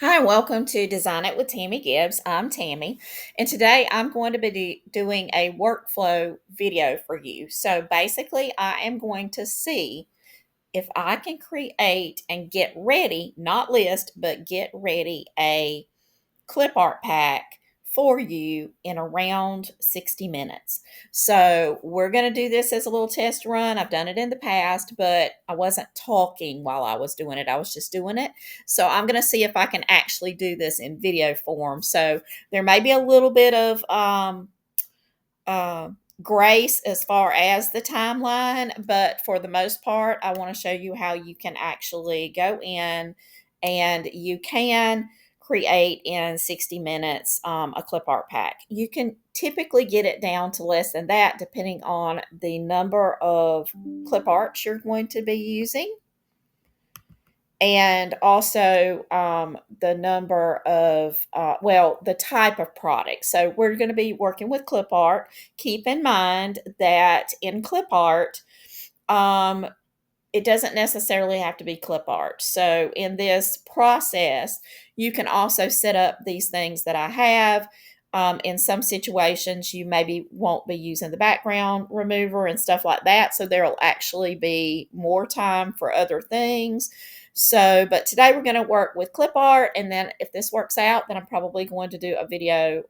Hi, welcome to Design It with Tammy Gibbs. I'm Tammy, and today I'm going to be doing a workflow video for you. So basically, I am going to see if I can create and get ready, not list, but get ready a clip art pack for you in around 60 minutes. So we're going to do this as a little test run. I've done it in the past, but I wasn't talking while I was doing it. I was just doing it. So I'm going to see if I can actually do this in video form. So there may be a little bit of uh, grace as far as the timeline, but for the most part, I want to show you how you can actually go in and you can create in 60 minutes a clip art pack. You can typically get it down to less than that depending on the number of clip arts you're going to be using and also the number of the type of product. So we're going to be working with clip art. Keep in mind that in clip art, um, it doesn't necessarily have to be clip art. So in this process, you can also set up these things that I have. In some situations, you maybe won't be using the background remover and stuff like that. So there'll actually be more time for other things. So, but today we're going to work with clip art. And then if this works out, then I'm probably going to do a video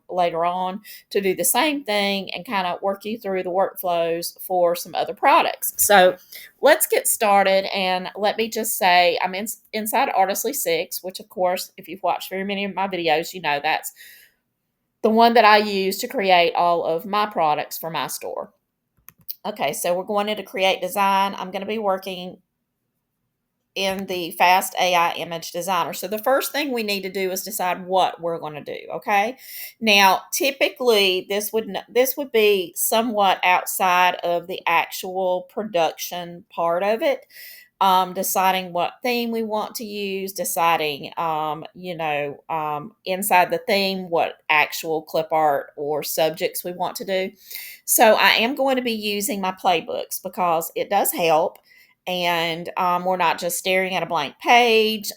later on to do the same thing and kind of work you through the workflows for some other products. So let's get started. And let me just say, I'm inside Aritstly 6, which of course, if you've watched very many of my videos, you know that's the one that I use to create all of my products for my store. Okay, so we're going into create design. I'm going to be working in the fast AI image designer. So the first thing we need to do is decide what we're going to do, okay? Now, typically this would be somewhat outside of the actual production part of it. Deciding what theme we want to use, deciding, inside the theme, what actual clip art or subjects we want to do. So I am going to be using my playbooks because it does help. And we're not just staring at a blank page.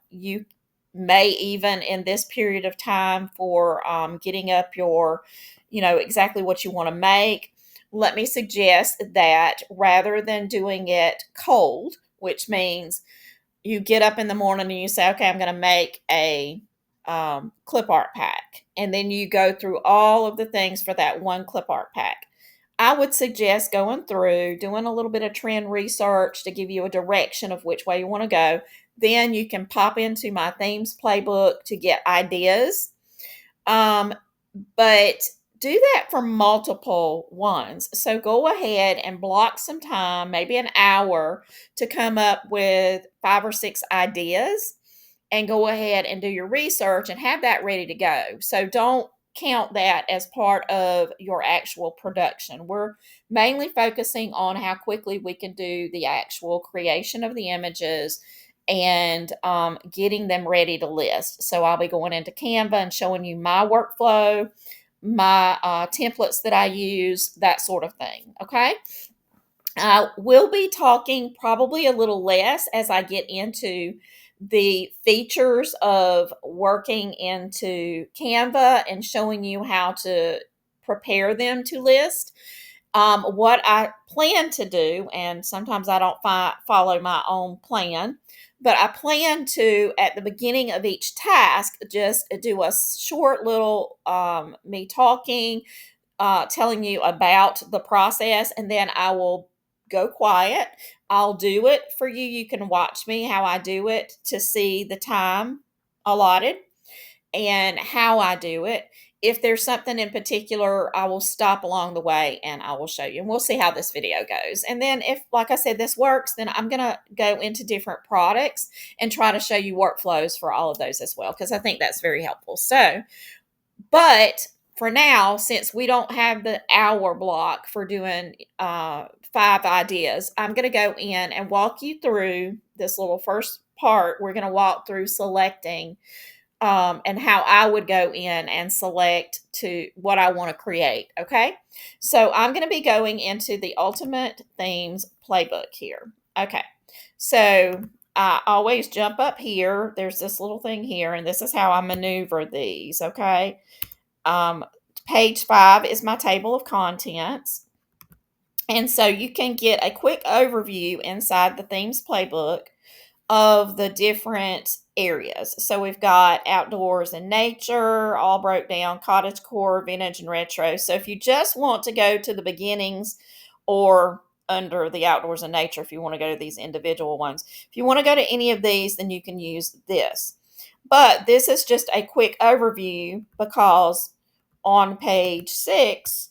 You may even in this period of time for getting up your, exactly what you want to make, let me suggest that rather than doing it cold, which means you get up in the morning and you say, okay, I'm going to make a clip art pack. And then you go through all of the things for that one clip art pack. I would suggest going through, doing a little bit of trend research to give you a direction of which way you want to go. Then you can pop into my themes playbook to get ideas. Um, but do that for multiple ones. So go ahead and block some time, maybe an hour, to come up with 5 or 6 ideas and go ahead and do your research and have that ready to go. So don't count that as part of your actual production. We're mainly focusing on how quickly we can do the actual creation of the images and getting them ready to list. So I'll be going into Canva and showing you my workflow, my templates that I use, that sort of thing. Okay. We'll be talking probably a little less as I get into the features of working into Canva and showing you how to prepare them to list. What I plan to do, and sometimes I don't follow my own plan, but I plan to, at the beginning of each task, just do a short little me talking, telling you about the process, and then I will go quiet. I'll do it for you. You can watch me how I do it to see the time allotted and how I do it. If there's something in particular, I will stop along the way and I will show you. And we'll see how this video goes. And then if, like I said, this works, then I'm going to go into different products and try to show you workflows for all of those as well, because I think that's very helpful. So, but for now, since we don't have the hour block for doing 5 ideas, I'm going to go in and walk you through this little first part. We're going to walk through selecting and how I would go in and select to what I want to create. Okay. So I'm going to be going into the Ultimate Themes Playbook here. Okay. So I always jump up here. There's this little thing here, and this is how I maneuver these, okay? Um, Page 5 is my table of contents. And so you can get a quick overview inside the Themes Playbook of the different areas. So we've got outdoors and nature, all broke down, cottagecore, vintage, and retro. So if you just want to go to the beginnings or under the outdoors and nature, if you want to go to these individual ones, if you want to go to any of these, then you can use this. But this is just a quick overview because on page 6,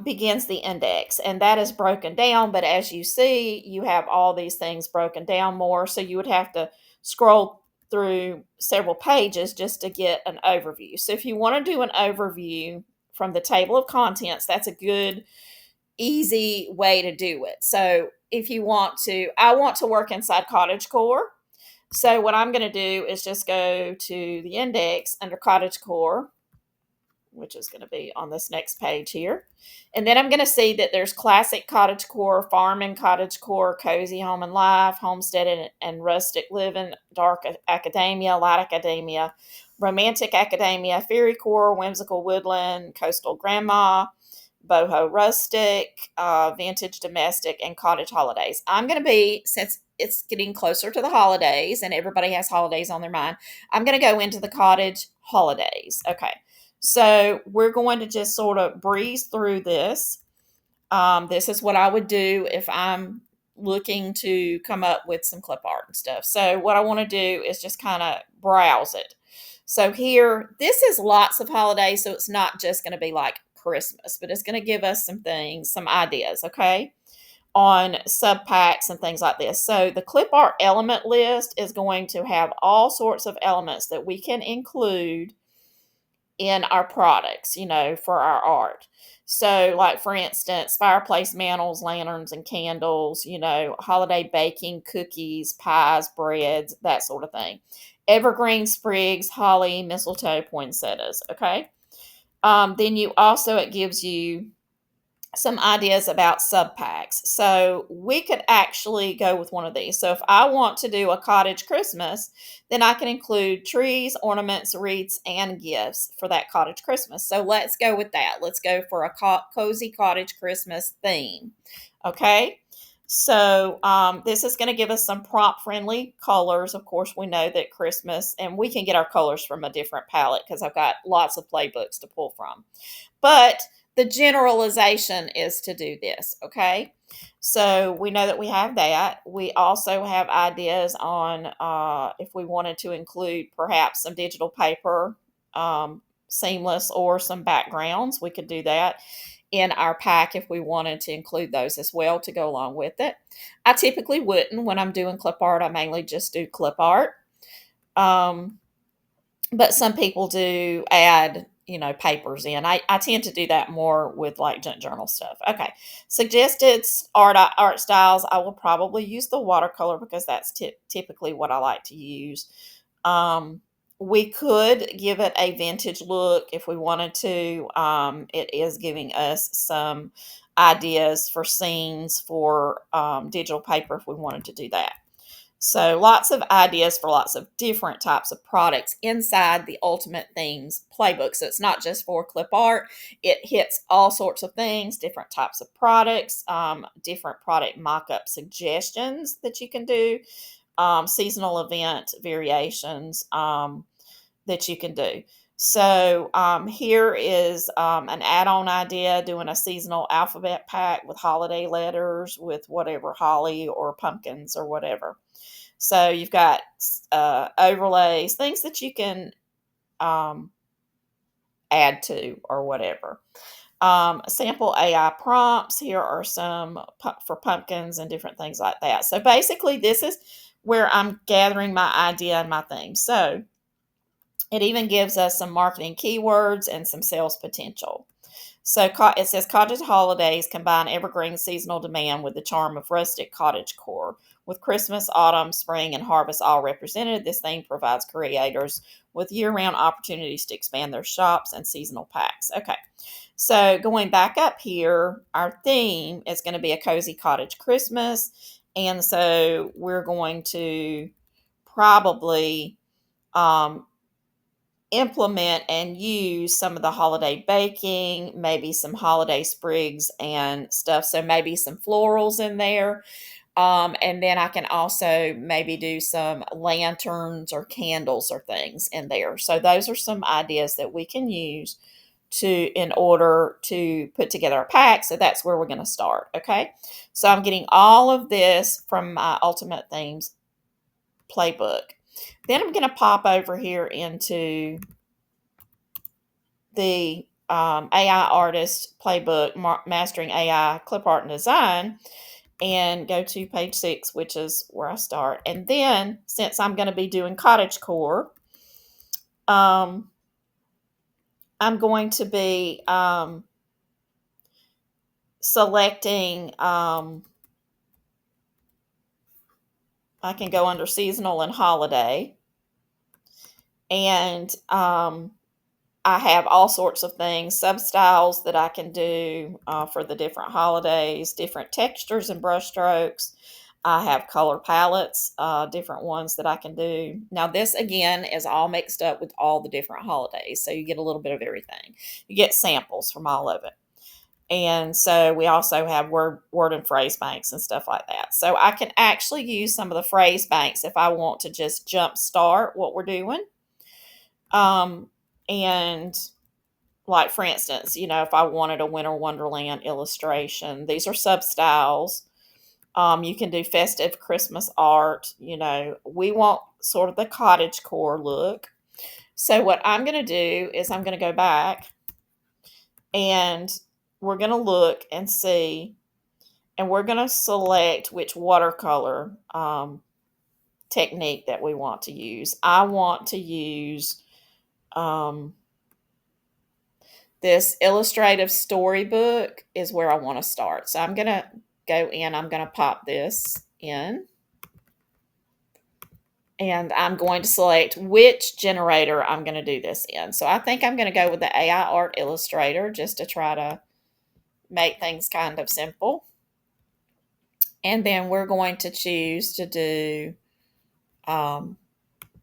begins the index, and that is broken down. But as you see, you have all these things broken down more, so you would have to scroll through several pages just to get an overview. So if you want to do an overview from the table of contents, that's a good, easy way to do it. So if you want to, I want to work inside cottagecore. So what I'm going to do is just go to the index under cottagecore, which is going to be on this next page here. And then I'm going to see that there's classic cottagecore, farm and cottagecore, cozy home and life, homestead and rustic living, dark academia, light academia, romantic academia, fairy core, whimsical woodland, coastal grandma, boho rustic, vintage domestic, and cottage holidays. I'm going to be, since it's getting closer to the holidays and everybody has holidays on their mind, I'm going to go into the cottage holidays. Okay. So we're going to just sort of breeze through this. This is what I would do if I'm looking to come up with some clip art and stuff. So what I want to do is just kind of browse it. So here, this is lots of holidays, so it's not just going to be like Christmas, but it's going to give us some things, some ideas, okay, on sub packs and things like this. So the clip art element list is going to have all sorts of elements that we can include in our products, for our art. So, like for instance, fireplace mantles, lanterns, and candles, holiday baking, cookies, pies, breads, that sort of thing. Evergreen sprigs, holly, mistletoe, poinsettias. Okay. Then it gives you some ideas about sub packs. So we could actually go with one of these. So if I want to do a cottage Christmas, then I can include trees, ornaments, wreaths, and gifts for that cottage Christmas. So let's go with that. Let's go for a cozy cottage Christmas theme. Okay. So this is going to give us some prompt friendly colors. Of course, we know that Christmas, and we can get our colors from a different palette because I've got lots of playbooks to pull from. But the generalization is to do this, okay? So we know that we have that. We also have ideas on if we wanted to include perhaps some digital paper, seamless, or some backgrounds. We could do that in our pack if we wanted to include those as well to go along with it. I typically wouldn't when I'm doing clip art. I mainly just do clip art. But some people do add, papers in. I tend to do that more with like junk journal stuff. Okay. Suggested art styles. I will probably use the watercolor because that's typically what I like to use. We could give it a vintage look if we wanted to. It is giving us some ideas for scenes for digital paper if we wanted to do that. So lots of ideas for lots of different types of products inside the Ultimate Themes Playbook. So it's not just for clip art. It hits all sorts of things, different types of products, different product mock-up suggestions that you can do, seasonal event variations that you can do. So here is an add-on idea, doing a seasonal alphabet pack with holiday letters with whatever, holly or pumpkins or whatever. So you've got overlays, things that you can add to or whatever. Sample AI prompts. Here are some for pumpkins and different things like that. So basically, this is where I'm gathering my idea and my theme. So it even gives us some marketing keywords and some sales potential. So it says cottage holidays combine evergreen seasonal demand with the charm of rustic cottage core. With Christmas, autumn, spring, and harvest all represented, this theme provides creators with year-round opportunities to expand their shops and seasonal packs. Okay, so going back up here, our theme is going to be a cozy cottage Christmas. And so we're going to probably implement and use some of the holiday baking, maybe some holiday sprigs and stuff. So maybe some florals in there. And then I can also maybe do some lanterns or candles or things in there. So those are some ideas that we can use in order to put together a pack. So that's where we're going to start. Okay. So I'm getting all of this from my Ultimate Themes playbook. Then I'm going to pop over here into the AI Artist Playbook, Mastering AI Clipart and Design, and go to page 6, which is where I start. And then, since I'm going to be doing cottagecore, I'm going to be selecting, I can go under seasonal and holiday. And I have all sorts of things, sub-styles that I can do for the different holidays, different textures and brush strokes. I have color palettes, different ones that I can do. Now, this again is all mixed up with all the different holidays, so you get a little bit of everything. You get samples from all of it. And so we also have word and phrase banks and stuff like that. So I can actually use some of the phrase banks if I want to just jump start what we're doing. And like, for instance, if I wanted a Winter Wonderland illustration, these are sub styles. You can do festive Christmas art. We want sort of the cottagecore look. So what I'm going to do is I'm going to go back and we're going to look and see, and we're going to select which watercolor technique that we want to use. I want to use this illustrative storybook is where I want to start. So I'm going to go in, I'm going to pop this in, and I'm going to select which generator I'm going to do this in. So I think I'm going to go with the AI Art Illustrator just to try to make things kind of simple. And then we're going to choose to do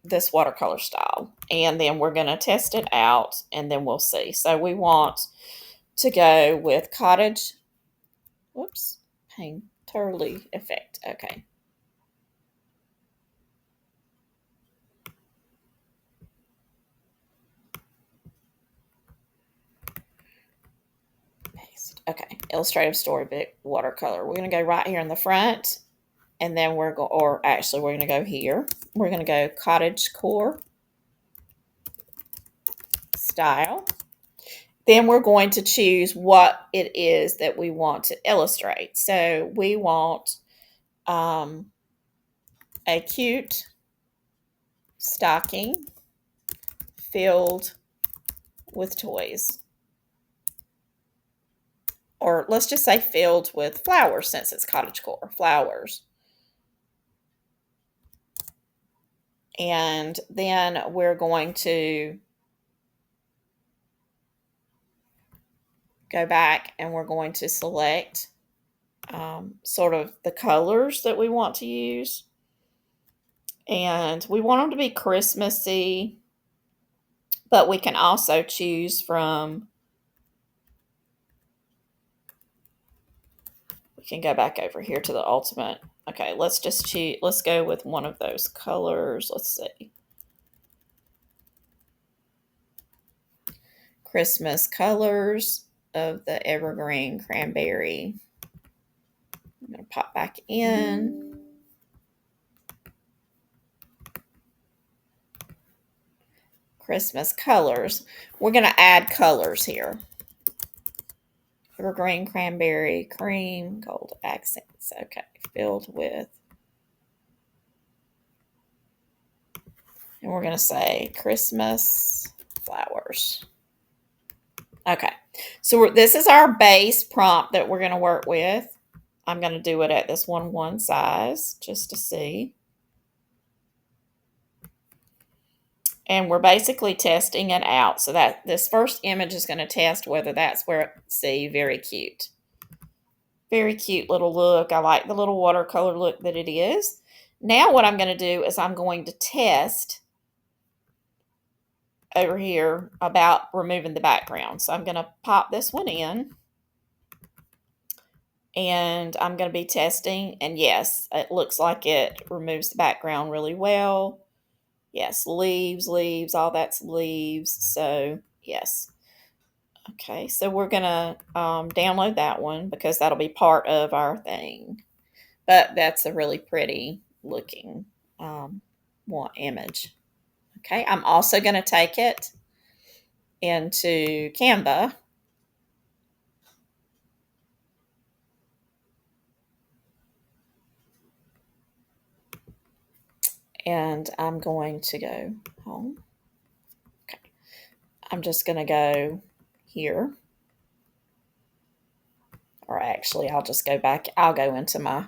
this watercolor style. And then we're going to test it out and then we'll see. So we want to go with painterly effect. Okay. Paste. Okay. Illustrative storybook watercolor. We're going to go right here in the front, and then we're going to go here. We're going to go cottagecore style. Then we're going to choose what it is that we want to illustrate. So we want a cute stocking filled with toys. Or let's just say filled with flowers, since it's cottagecore, flowers. And then we're going to go back and we're going to select sort of the colors that we want to use. And we want them to be Christmassy, but we can also choose from, we can go back over here to the ultimate. Okay, let's just choose, let's go with one of those colors. Let's see. Christmas colors of the evergreen cranberry. I'm going to pop back in. Christmas colors. We're going to add colors here. Evergreen cranberry, cream, gold accents. Okay, filled with. And we're going to say Christmas flowers. Okay, so this is our base prompt that we're going to work with. I'm going to do it at this 1:1 size just to see. And we're basically testing it out. So that this first image is going to test whether that's where, see, very cute. Very cute little look. I like the little watercolor look that it is. Now what I'm going to do is I'm going to test over here about removing the background. So I'm going to pop this one in and I'm going to be testing, and yes, it looks like it removes the background really well. Yes, leaves, leaves, all that's leaves. So yes. Okay, so we're going to download that one because that'll be part of our thing. But that's a really pretty looking one image. Okay, I'm also going to take it into Canva and I'm going to go home. Okay, I'm just going to go here, or actually I'll just go back. I'll go into my,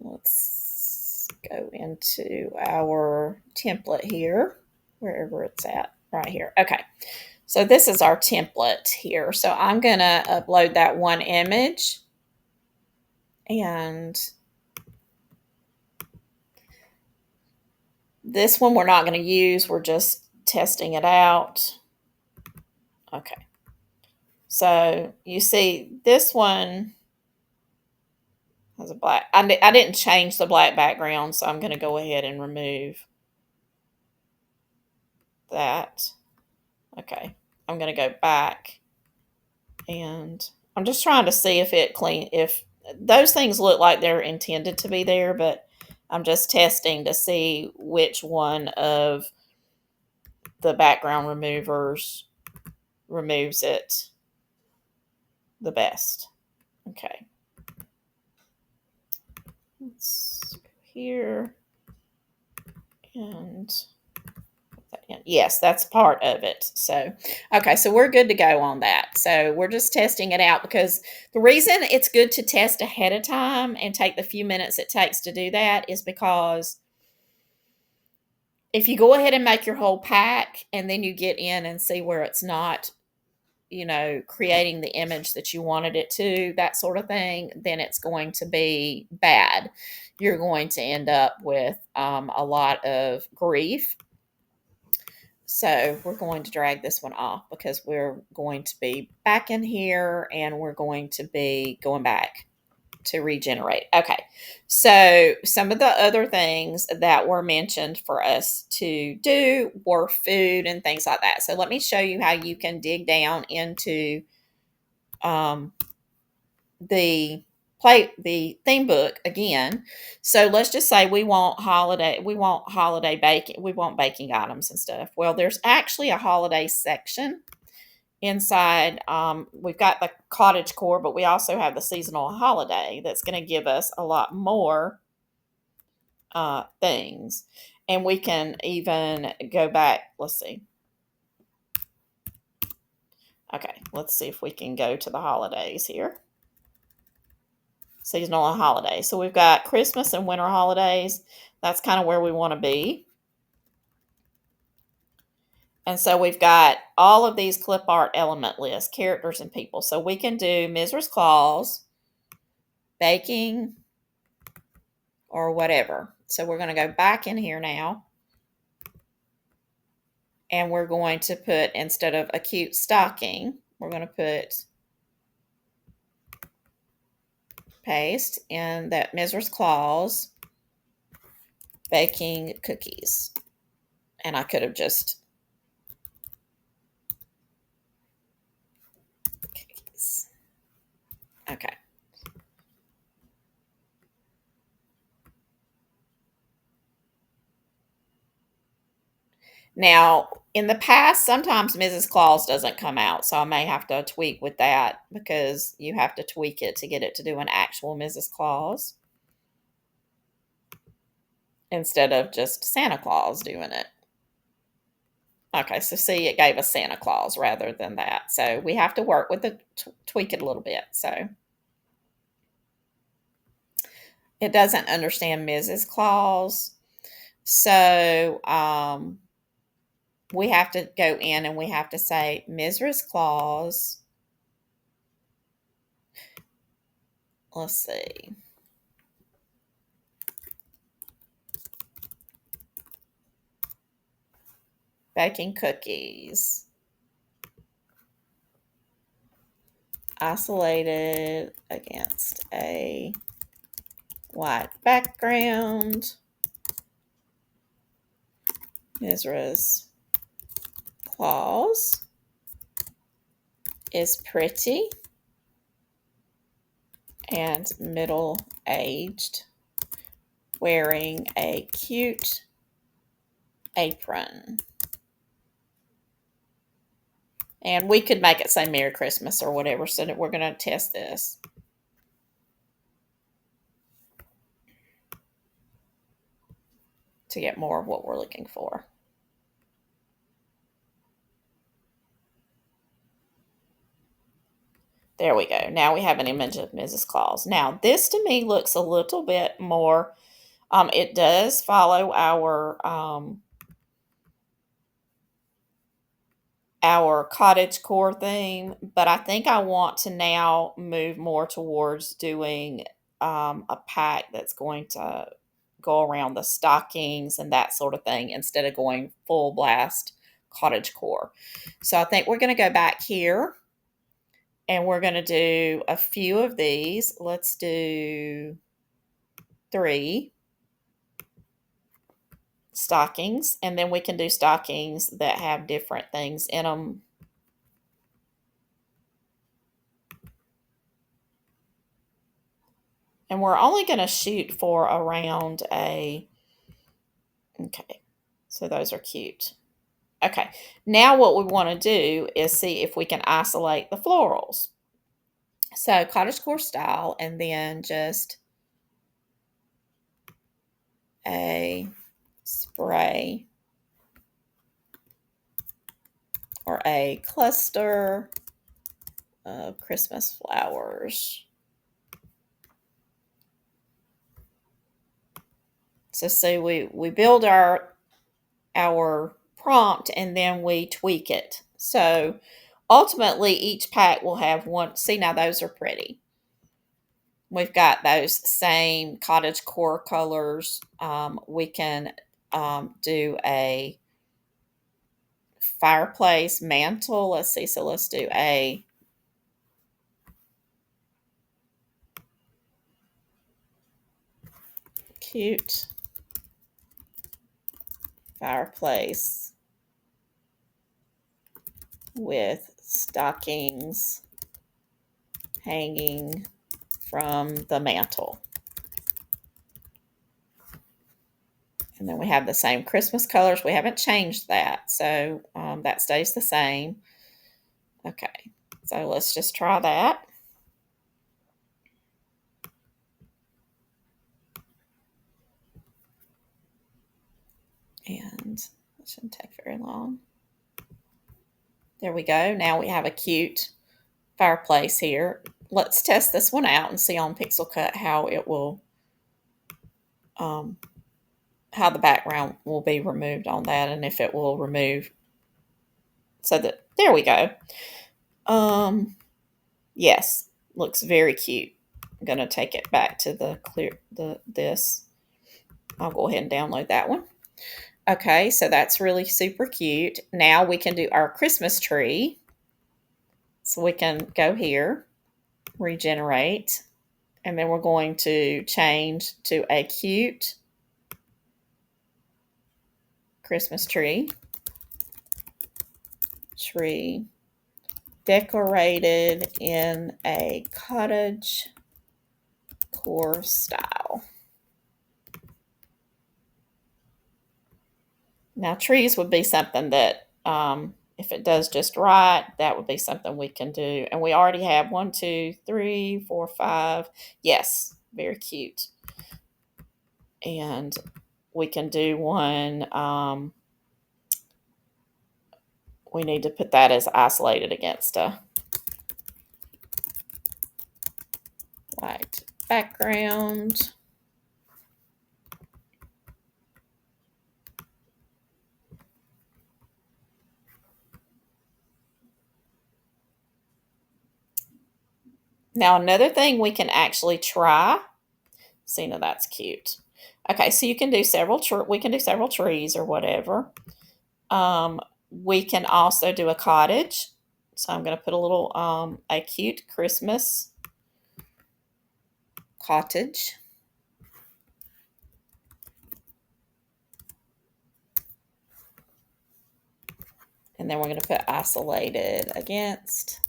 let's go into our template here, wherever it's at, right here. Okay, so this is our template here. So I'm going to upload that one image, and this one we're not going to use. We're just testing it out. Okay. So you see this one has a black. I didn't change the black background, so I'm going to go ahead and remove that. Okay. I'm going to go back, and I'm just trying to see if those things look like they're intended to be there, but I'm just testing to see which one of the background removers removes it the best. Okay. Let's go here and put that in. Yes, that's part of it. So, okay, so we're good to go on that. So we're just testing it out because the reason it's good to test ahead of time and take the few minutes it takes to do that is because if you go ahead and make your whole pack and then you get in and see where it's not, creating the image that you wanted it to, that sort of thing, then it's going to be bad. You're going to end up with a lot of grief. So we're going to drag this one off because we're going to be back in here and we're going to be going back to regenerate. Okay, so some of the other things that were mentioned for us to do were food and things like that. So let me show you how you can dig down into the theme book again. So let's just say we want holiday baking, we want baking items and stuff. Well, there's actually a holiday section inside. We've got the cottage core, but we also have the seasonal holiday that's going to give us a lot more things. And we can even go back. Let's see. Okay, let's see if we can go to the holidays here. Seasonal and holiday. So we've got Christmas and winter holidays. That's kind of where we want to be. And so we've got all of these clip art element lists, characters and people. So we can do Mrs. Claus, baking, or whatever. So we're going to go back in here now. And we're going to put, instead of a cute stocking, we're going to put paste in that Mrs. Claus baking cookies. And I could have just cookies. Okay. Now, in the past, sometimes Mrs. Claus doesn't come out, so I may have to tweak with that because you have to tweak it to get it to do an actual Mrs. Claus instead of just Santa Claus doing it. Okay, so see, it gave us Santa Claus rather than that. So we have to work with it, tweak it a little bit. So it doesn't understand Mrs. Claus. So we have to go in and we have to say Mrs. Claus let's see. Baking cookies. Isolated against a white background. Mizra's claws is pretty and middle-aged, wearing a cute apron. And we could make it say Merry Christmas or whatever, so that we're going to test this. To get more of what we're looking for. There we go. Now we have an image of Mrs. Claus. Now this to me looks a little bit more, it does follow our cottage core theme, but I think I want to now move more towards doing a pack that's going to go around the stockings and that sort of thing instead of going full blast cottage core. So I think we're going to go back here and we're going to do a few of these. Let's do 3 stockings, and then we can do stockings that have different things in them. And we're only going to shoot for around okay, so those are cute. Okay, now what we want to do is see if we can isolate the florals. So cottage core style, and then just a spray or a cluster of Christmas flowers. So see, we build our prompt and then we tweak it. So ultimately each pack will have one. See, now those are pretty. We've got those same cottage core colors. We can do a fireplace mantle. Let's see. So let's do a cute fireplace with stockings hanging from the mantle. And then we have the same Christmas colors. We haven't changed that, so that stays the same. Okay, so let's just try that. And it shouldn't take very long. There we go. Now we have a cute fireplace here. Let's test this one out and see on Pixel Cut how it will, how the background will be removed on that, and if it will remove. So that there we go. Yes, looks very cute. I'm gonna take it back to this. I'll go ahead and download that one. Okay, so that's really super cute. Now we can do our Christmas tree. So we can go here, regenerate, and then we're going to change to a cute Christmas tree. Tree decorated in a cottage core style. Now, trees would be something that, if it does just right, that would be something we can do. And we already have 1, 2, 3, 4, 5. Yes, very cute. And we can do one. We need to put that as isolated against a white background. Now, another thing we can actually try. See, now that's cute. Okay, so you can do several. We can do several trees or whatever. We can also do a cottage. So I'm going to put a little a cute Christmas cottage. And then we're going to put isolated against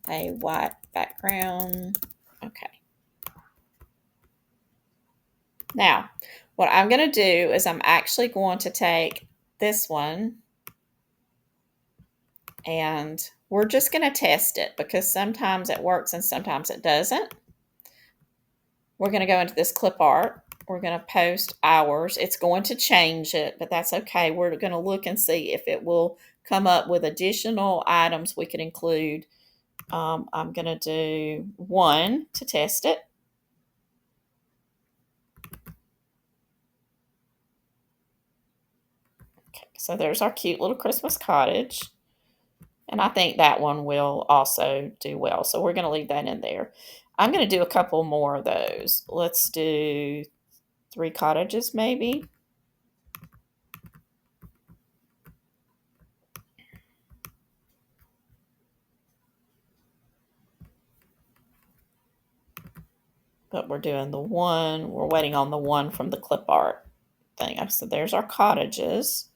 a white background. Okay. Now, what I'm going to do is I'm actually going to take this one and we're just going to test it because sometimes it works and sometimes it doesn't. We're going to go into this Clipart. We're going to post hours. It's going to change it, but that's okay. We're going to look and see if it will come up with additional items we could include. I'm going to do one to test it. Okay, so there's our cute little Christmas cottage. And I think that one will also do well. So we're going to leave that in there. I'm going to do a couple more of those. Let's do 3 cottages maybe. But we're doing the one. We're waiting on the one from the clip art thing. So there's our cottages.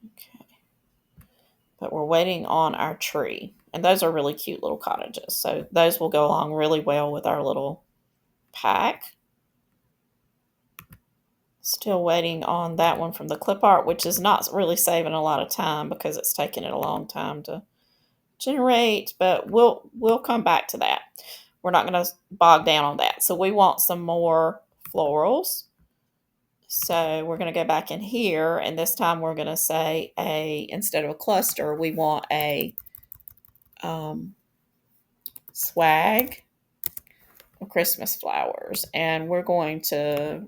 Okay. But we're waiting on our tree. And those are really cute little cottages. So those will go along really well with our little pack. Still waiting on that one from the clip art, which is not really saving a lot of time because it's taking it a long time to generate, but we'll come back to that. We're not going to bog down on that. So we want some more florals. So we're going to go back in here, and this time we're going to say instead of a cluster, we want a swag of Christmas flowers, and we're going to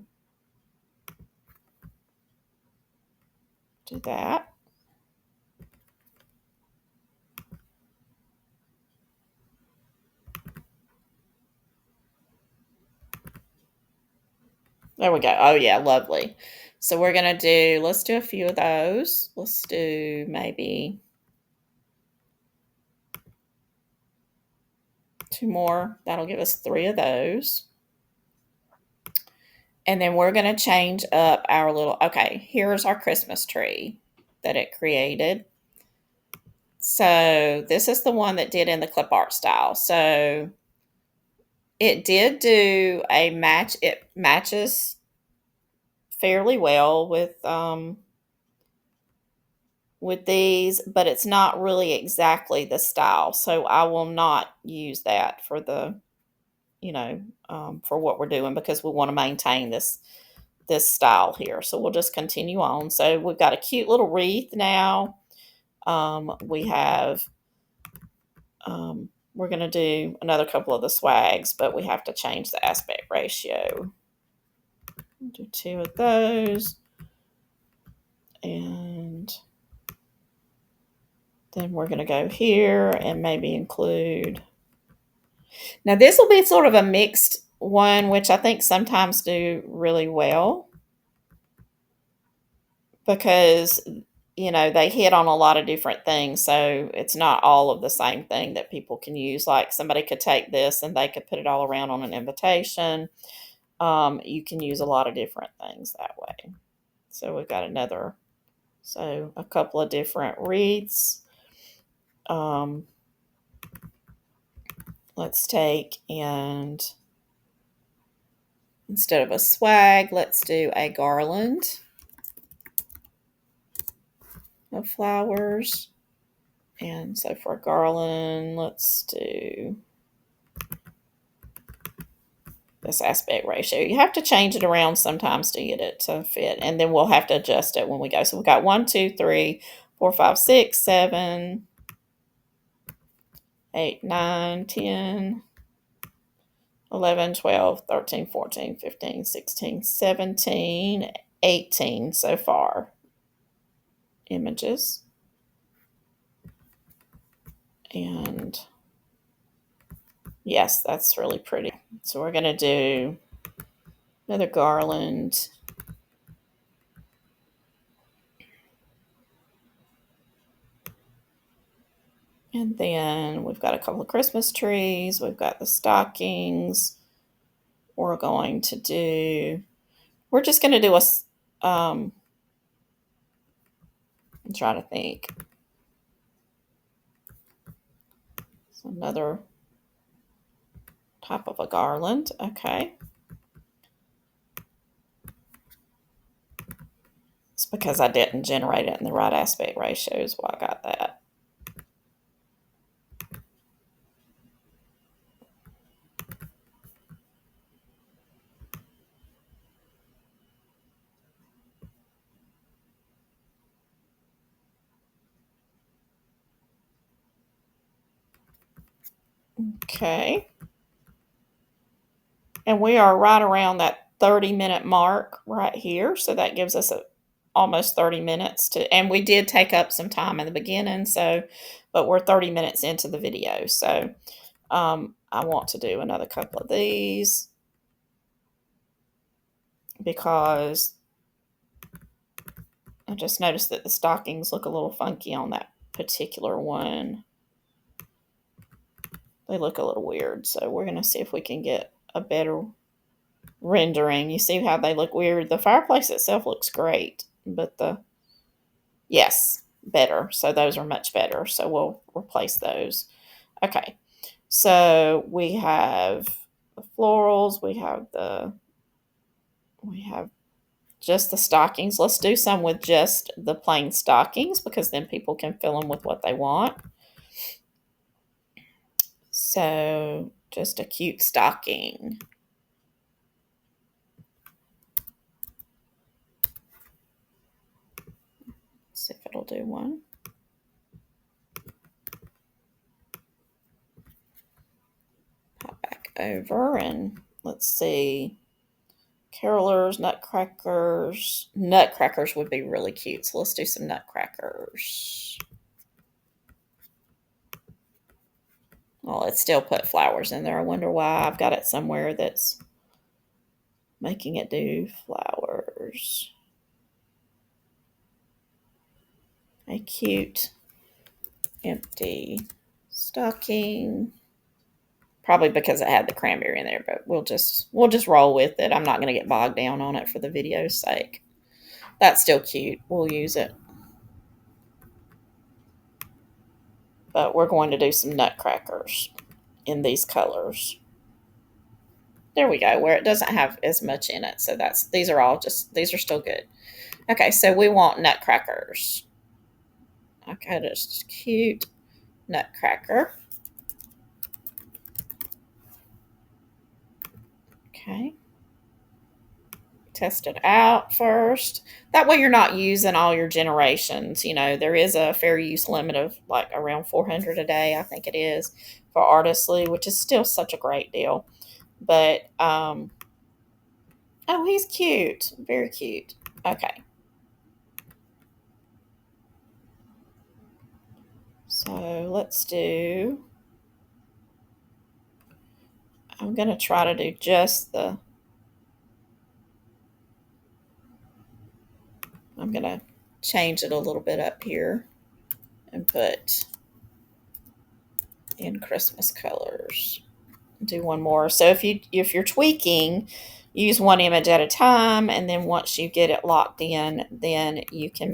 do that. There we go. Oh yeah, lovely. So we're going to do, let's do a few of those. Let's do maybe 2 more. That'll give us 3 of those. And then we're going to change up our little, okay, here's our Christmas tree that it created. So this is the one that did in the clip art style. So it did do a match. It matches fairly well with these, but it's not really exactly the style. So I will not use that for the, for what we're doing because we want to maintain this style here. So we'll just continue on. So we've got a cute little wreath now. We have, we're going to do another couple of the swags, but we have to change the aspect ratio. Do 2 of those. And then we're going to go here and maybe include. Now this will be sort of a mixed one, which I think sometimes do really well because they hit on a lot of different things. So it's not all of the same thing that people can use. Like somebody could take this and they could put it all around on an invitation. You can use a lot of different things that way. So we've got a couple of different wreaths. Let's take and instead of a swag, let's do a garland of flowers. And so for a garland, let's do this aspect ratio. You have to change it around sometimes to get it to fit. And then we'll have to adjust it when we go. So we've got 1, 2, 3, 4, 5, 6, 7, 8, 9, 10, 11, 12, 13, 14, 15, 16, 17, 18 so far images. And yes, that's really pretty. So we're going to do another garland. And then we've got a couple of Christmas trees. We've got the stockings. We're just going to do I'm trying to think. So another type of a garland. Okay. It's because I didn't generate it in the right aspect ratio is why I got that. Okay. And we are right around that 30-minute mark right here. So that gives us almost 30 minutes and we did take up some time in the beginning. But we're 30 minutes into the video. So I want to do another couple of these because I just noticed that the stockings look a little funky on that particular one. They look a little weird. So we're going to see if we can get a better rendering. You see how they look weird? The fireplace itself looks great, but yes, better. So those are much better. So we'll replace those. Okay. So we have the florals, we have just the stockings. Let's do some with just the plain stockings because then people can fill them with what they want. So just a cute stocking. Let's see if it'll do one. Pop back over and let's see. Carolers, nutcrackers. Nutcrackers would be really cute. So let's do some nutcrackers. Well, it still put flowers in there. I wonder why. I've got it somewhere that's making it do flowers. A cute empty stocking. Probably because it had the cranberry in there, but we'll just roll with it. I'm not going to get bogged down on it for the video's sake. That's still cute. We'll use it. But we're going to do some nutcrackers in these colors. There we go, where it doesn't have as much in it. So these are still good. Okay, so we want nutcrackers. Okay, just cute nutcracker. Okay. Test it out first. That way you're not using all your generations. There is a fair use limit of like around 400 a day, I think it is, for Aritstly, which is still such a great deal. But, oh, he's cute. Very cute. Okay. So let's do, I'm going to try to do just I'm going to change it a little bit up here and put in Christmas colors. Do one more. So if you're tweaking, use one image at a time, and then once you get it locked in, then you can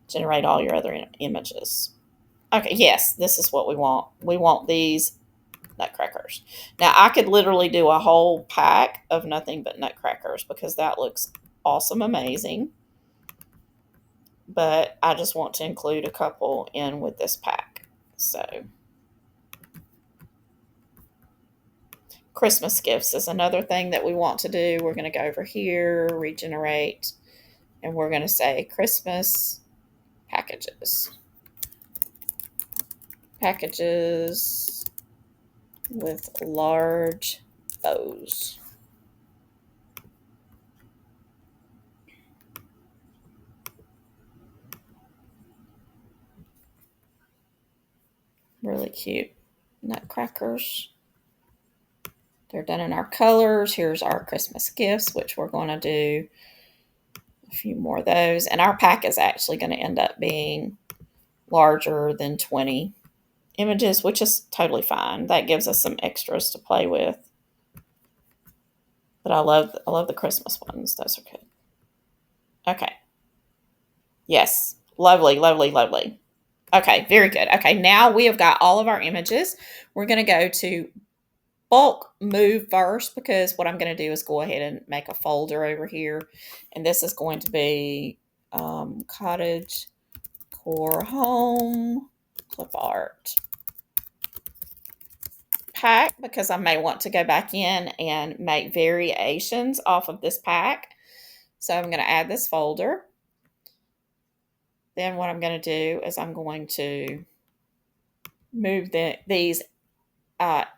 generate all your other images. Okay, yes, this is what we want. We want these nutcrackers. Now I could literally do a whole pack of nothing but nutcrackers because that looks awesome, amazing. But I just want to include a couple in with this pack. So Christmas gifts is another thing that we want to do. We're going to go over here, regenerate, and we're going to say Christmas packages. Packages with large bows. Really cute nutcrackers. They're done in our colors. Here's our Christmas gifts, which we're going to do a few more of those. And our pack is actually going to end up being larger than 20 images, which is totally fine. That gives us some extras to play with. But I love the Christmas ones. Those are good. Okay. Yes. Lovely, lovely, lovely. Okay, very good. Okay, now we have got all of our images. We're going to go to bulk move first, because what I'm going to do is go ahead and make a folder over here. And this is going to be cottage core home Clipart pack, because I may want to go back in and make variations off of this pack. So I'm going to add this folder. Then what I'm going to do is I'm going to move these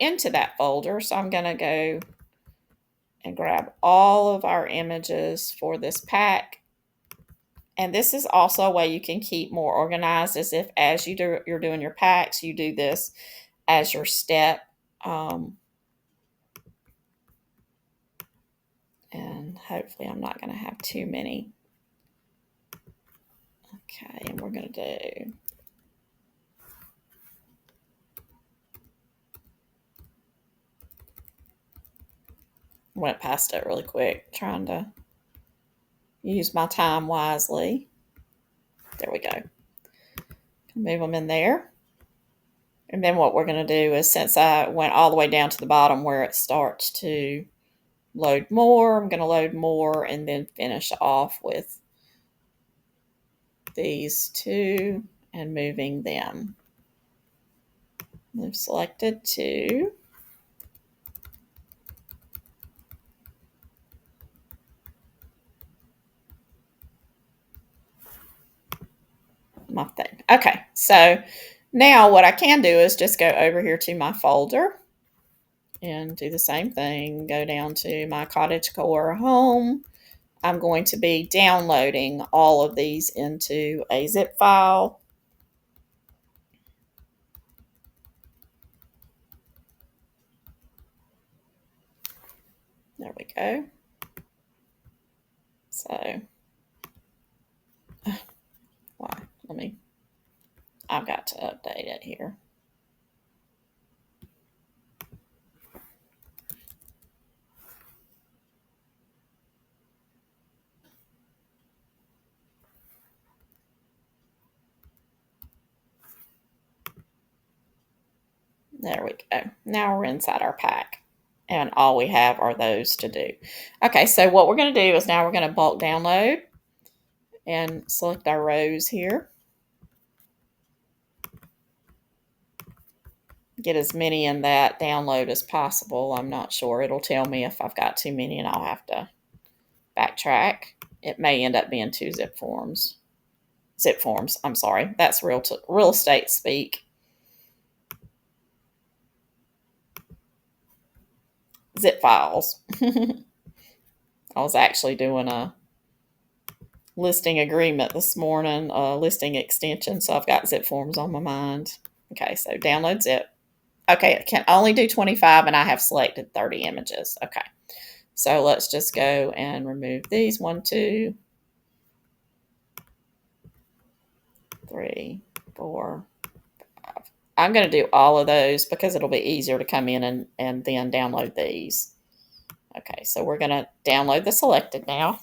into that folder. So I'm going to go and grab all of our images for this pack. And this is also a way you can keep more organized, as if as you're doing your packs, you do this as your step. And hopefully I'm not going to have too many. Okay, and we're going to do went past it really quick, trying to use my time wisely. There we go. Move them in there. And then what we're going to do is, since I went all the way down to the bottom where it starts to load more, I'm going to load more and then finish off with these two and moving them. I've selected two. My thing. Okay, so now what I can do is just go over here to my folder and do the same thing. Go down to my cottage core home. I'm going to be downloading all of these into a zip file. There we go. So, why? I've got to update it here. There we go. Now we're inside our pack, and all we have are those to do. Okay, so what we're going to do is now we're going to bulk download and select our rows here. Get as many in that download as possible. I'm not sure. It'll tell me if I've got too many and I'll have to backtrack. It may end up being two zip forms. Zip forms, I'm sorry. That's real estate speak. Zip files. I was actually doing a listing agreement this morning, a listing extension, so I've got zip forms on my mind. Okay, so download zip. Okay, it can only do 25, and I have selected 30 images. Okay, so let's just go and remove these. 1, 2, 3, 4, 5. I'm going to do all of those because it'll be easier to come in and then download these. Okay, so we're going to download the selected now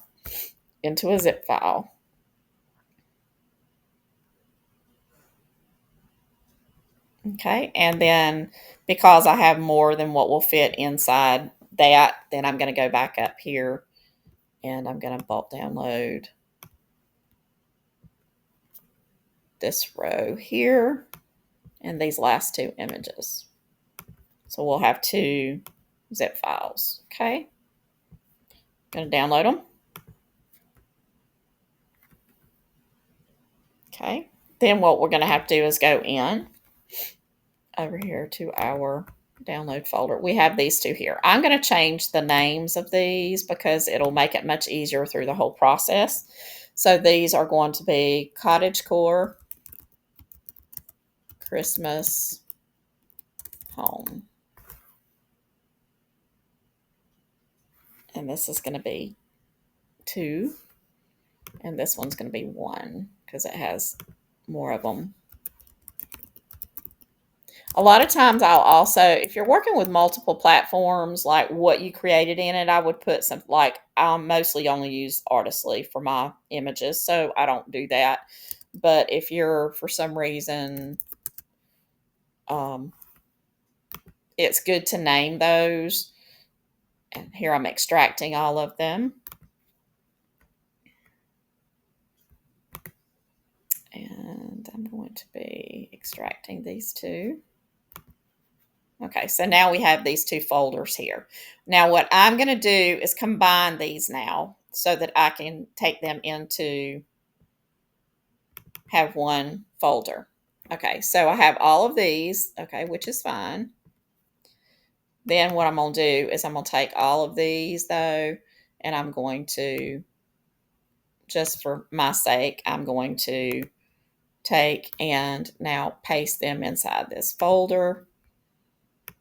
into a zip file. Okay, and then because I have more than what will fit inside that, then I'm going to go back up here and I'm going to bulk download this row here and these last two images. So we'll have two zip files. Okay, I'm going to download them. Okay, then what we're going to have to do is go in over here to our download folder. We have these two here. I'm going to change the names of these because it'll make it much easier through the whole process. So these are going to be Cottage Core Christmas home. And this is going to be 2. And this one's going to be 1 because it has more of them. A lot of times I'll also, if you're working with multiple platforms, like what you created in it, I would put some, like I mostly only use Artistly for my images, so I don't do that. But if you're, for some reason, it's good to name those. And here I'm extracting all of them. And I'm going to be extracting these 2. Okay, so now we have these 2 folders here. Now what I'm going to do is combine these now so that I can take them into have one folder. Okay, so I have all of these, okay, which is fine. Then what I'm going to do is I'm going to take all of these, though, and I'm going to, just for my sake, I'm going to take and now paste them inside this folder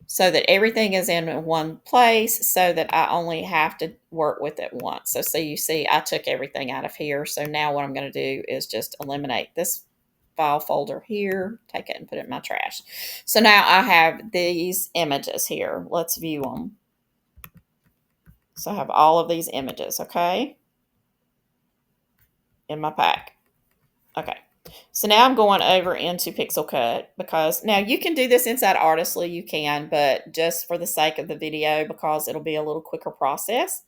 so that everything is in one place so that I only have to work with it once. So you see I took everything out of here. So now what I'm going to do is just eliminate this file folder here, take it and put it in my trash. So now I have these images here. Let's view them. So I have all of these images, okay, in my pack. Okay. So now I'm going over into Pixel Cut because now you can do this inside Artistly, you can, but just for the sake of the video, because it'll be a little quicker process,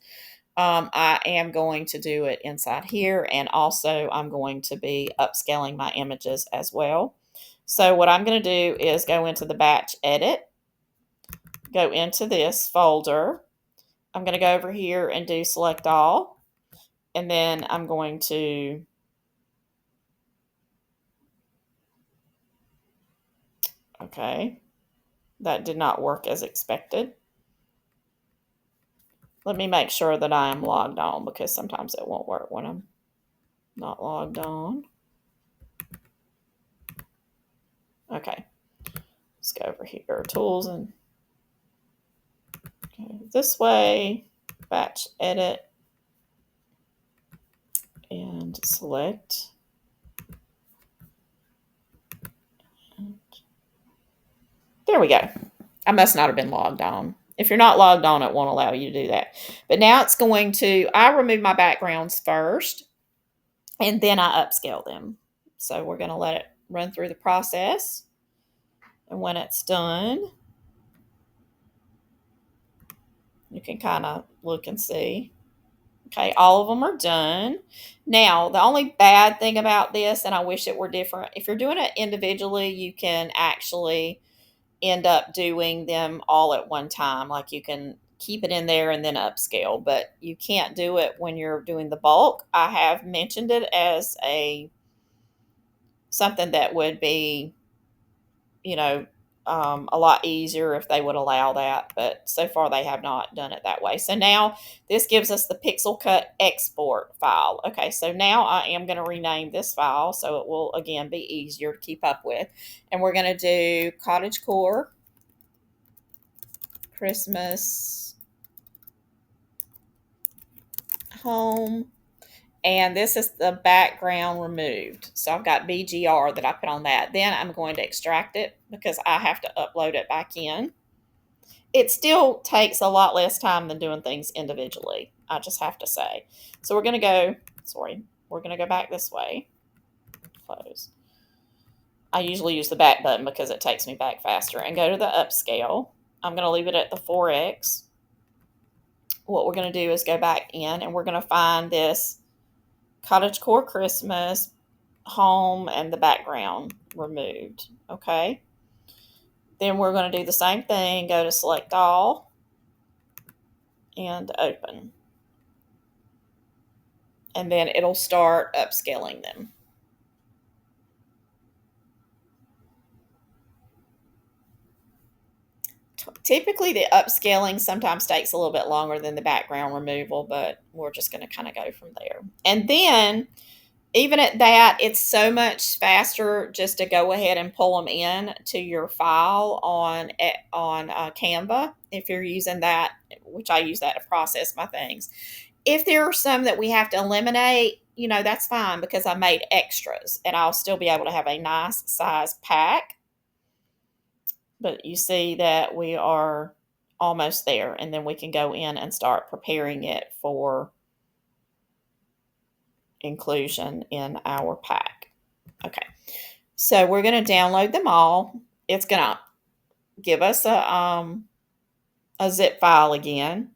I am going to do it inside here, and also I'm going to be upscaling my images as well. So what I'm going to do is go into the batch edit, go into this folder. I'm going to go over here and do select all, and then I'm going to okay, that did not work as expected. Let me make sure that I am logged on because sometimes it won't work when I'm not logged on. Okay, let's go over here, tools, and go this way, batch edit, and select. There we go. I must not have been logged on. If you're not logged on, it won't allow you to do that. But now it's going to, I remove my backgrounds first, and then I upscale them. So we're going to let it run through the process. And when it's done, you can kind of look and see. Okay, all of them are done. Now, the only bad thing about this, and I wish it were different, if you're doing it individually, you can actually end up doing them all at one time. Like you can keep it in there and then upscale, but you can't do it when you're doing the bulk. I have mentioned it as something that would be, a lot easier if they would allow that, but so far they have not done it that way. So now this gives us the Pixel Cut export file. Okay, so now I am going to rename this file so it will again be easier to keep up with. And we're going to do cottagecore Christmas home. And this is the background removed. So I've got BGR that I put on that. Then I'm going to extract it because I have to upload it back in. It still takes a lot less time than doing things individually, I just have to say. So we're going to go back this way. Close. I usually use the back button because it takes me back faster. And go to the upscale. I'm going to leave it at the 4x. What we're going to do is go back in and we're going to find this cottagecore Christmas home and the background removed. Okay. Then we're going to do the same thing. Go to select all and open. And then it'll start upscaling them. Typically, the upscaling sometimes takes a little bit longer than the background removal, but we're just going to kind of go from there. And then even at that, it's so much faster just to go ahead and pull them in to your file on Canva if you're using that, which I use that to process my things. If there are some that we have to eliminate, that's fine because I made extras and I'll still be able to have a nice size pack. But you see that we are almost there, and then we can go in and start preparing it for inclusion in our pack. Okay, so we're going to download them all. It's going to give us a zip file again.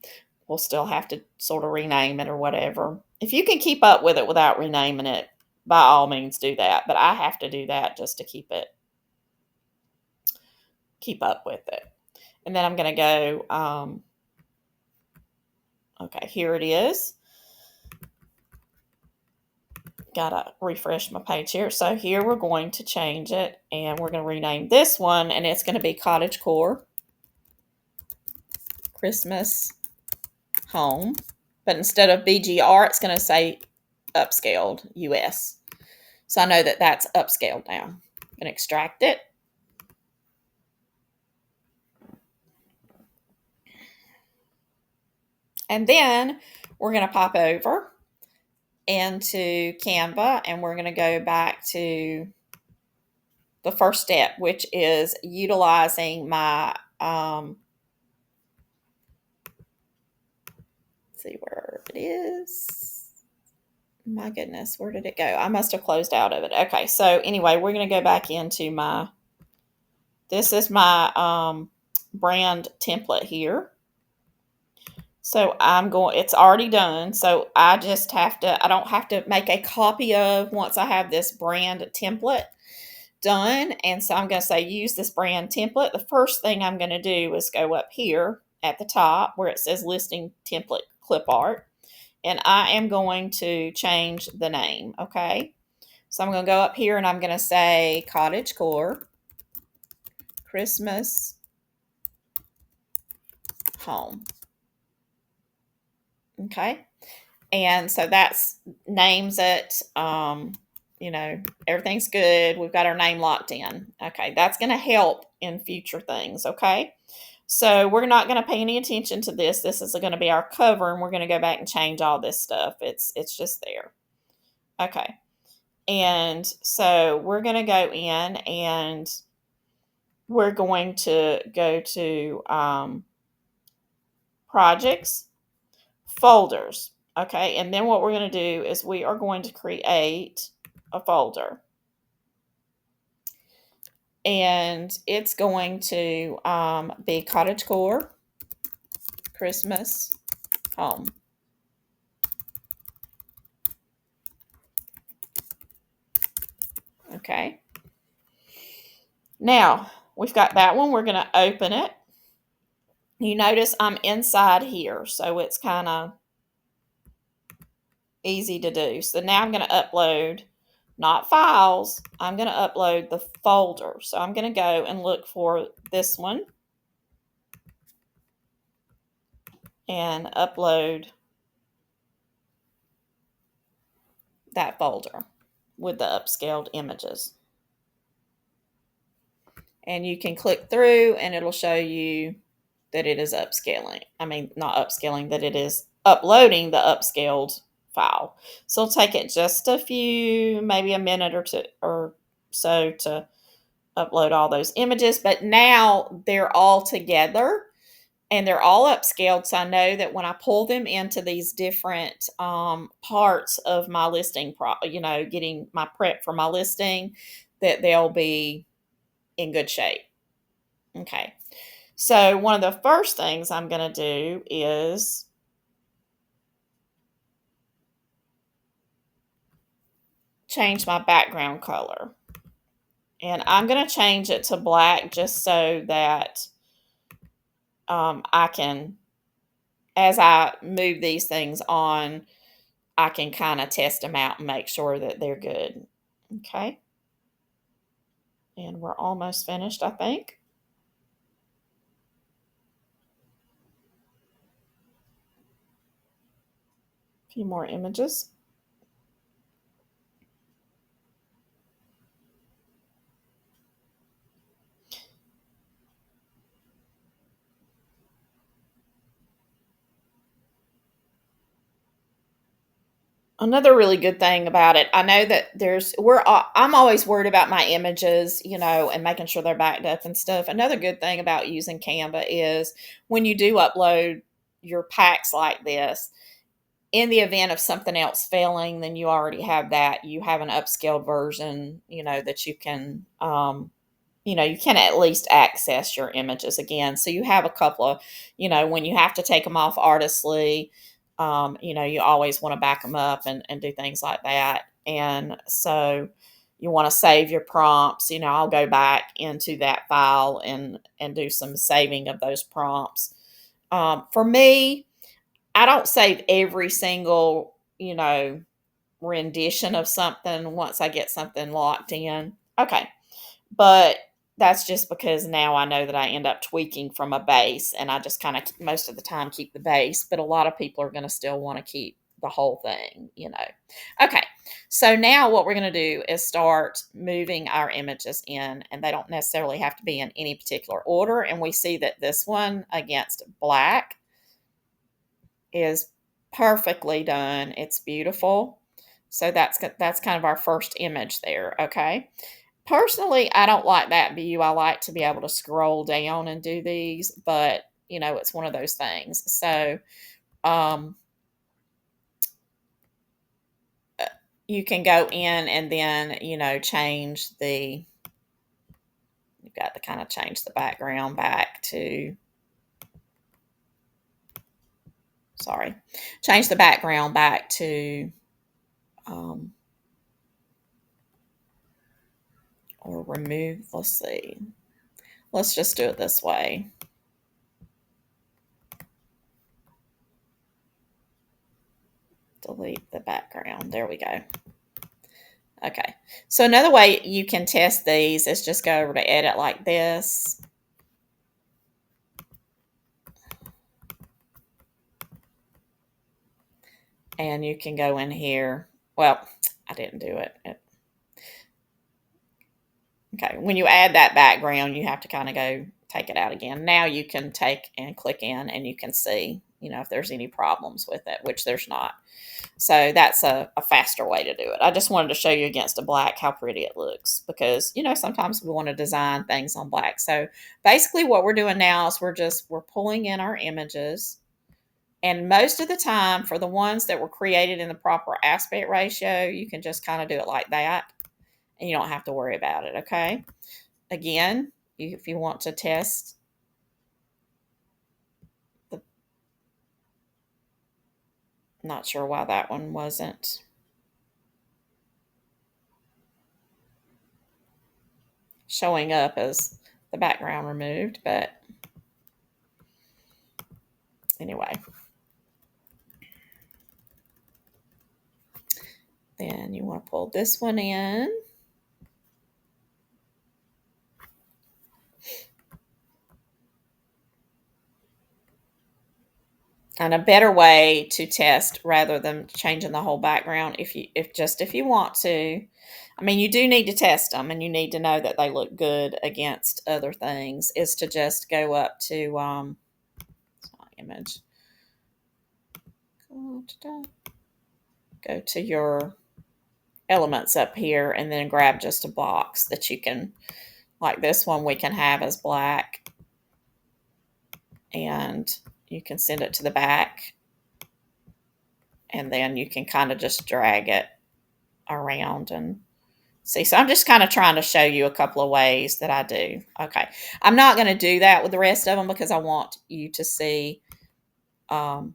We'll still have to sort of rename it or whatever. If you can keep up with it without renaming it, by all means do that. But I have to do that just to keep up with it. And then I'm going to go, okay, here it is. Gotta refresh my page here. So here we're going to change it, and we're going to rename this one, and it's going to be Cottagecore Christmas Home. But instead of BGR, it's going to say upscaled US. So I know that that's upscaled now. I'm going to extract it. And then we're going to pop over into Canva, and we're going to go back to the first step, which is utilizing my, let's see where it is. My goodness, where did it go? I must have closed out of it. Okay, so anyway, we're going to go back into this is my brand template here. So it's already done. So I don't have to make a copy of once I have this brand template done. And so I'm going to say use this brand template. The first thing I'm going to do is go up here at the top where it says listing template Clipart. And I am going to change the name. Okay. So I'm going to go up here and I'm going to say Cottagecore Christmas Home. Okay. And so that's names it. Everything's good. We've got our name locked in. Okay. That's going to help in future things. Okay. So we're not going to pay any attention to this. This is going to be our cover, and we're going to go back and change all this stuff. It's just there. Okay. And so we're going to go in and we're going to go to projects, folders. Okay. And then what we're going to do is we are going to create a folder. And it's going to be Cottagecore Christmas Home. Okay. Now, we've got that one. We're going to open it. You notice I'm inside here, so it's kind of easy to do. So now I'm going to upload, not files, I'm going to upload the folder. So I'm going to go and look for this one and upload that folder with the upscaled images. And you can click through and it'll show you that it is upscaling. I mean, not upscaling, that it is uploading the upscaled file. So it'll take it just a few, maybe a minute or two or so to upload all those images. But now they're all together and they're all upscaled. So I know that when I pull them into these different parts of my listing, getting my prep for my listing, that they'll be in good shape. Okay. So one of the first things I'm going to do is change my background color. And I'm going to change it to black just so that I can, as I move these things on, I can kind of test them out and make sure that they're good. Okay. And we're almost finished, I think. A few more images. Another really good thing about it, I know that I'm always worried about my images, and making sure they're backed up and stuff. Another good thing about using Canva is when you do upload your packs like this, in the event of something else failing, then you already have that. You have an upscaled version, that you can at least access your images again. So you have a couple of, when you have to take them off Artistly, you always want to back them up and do things like that. And so you want to save your prompts. I'll go back into that file and do some saving of those prompts. For me, I don't save every single, rendition of something once I get something locked in. Okay. But that's just because now I know that I end up tweaking from a base, and I just kind of most of the time keep the base, but a lot of people are going to still want to keep the whole thing. Okay. So now what we're going to do is start moving our images in, and they don't necessarily have to be in any particular order. And we see that this one against black is perfectly done. It's beautiful. So that's kind of our first image there, okay? Personally, I don't like that view. I like to be able to scroll down and do these, but it's one of those things. So, um, uh, you can go in and then, change you've got to kind of change the background back to, sorry, change the background back to, um, or remove, let's see. Let's just do it this way. Delete the background. There we go. Okay. So another way you can test these is just go over to edit like this. And you can go in here. Well, I didn't do it. Okay. When you add that background, you have to kind of go take it out again. Now you can take and click in and you can see, if there's any problems with it, which there's not. So that's a faster way to do it. I just wanted to show you against a black how pretty it looks because, sometimes we want to design things on black. So basically what we're doing now is we're pulling in our images. And most of the time for the ones that were created in the proper aspect ratio, you can just kind of do it like that and you don't have to worry about it, okay? Again, if you want to test the, not sure why that one wasn't showing up as the background removed, but anyway. Then you want to pull this one in. And a better way to test rather than changing the whole background, if you want to, I mean, you do need to test them and you need to know that they look good against other things, is to just go up to, it's not image, go to your elements up here and then grab just a box that you can, like this one we can have as black, and you can send it to the back and then you can kind of just drag it around and see. So I'm just kind of trying to show you a couple of ways that I do. Okay. I'm not going to do that with the rest of them because I want you to see what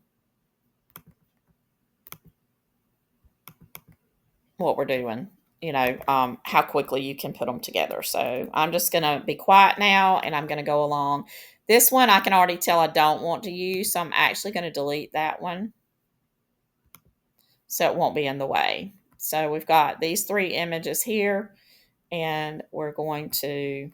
we're doing, how quickly you can put them together. So I'm just going to be quiet now and I'm going to go along. This one I can already tell I don't want to use, so I'm actually going to delete that one so it won't be in the way. So we've got these three images here, and we're going to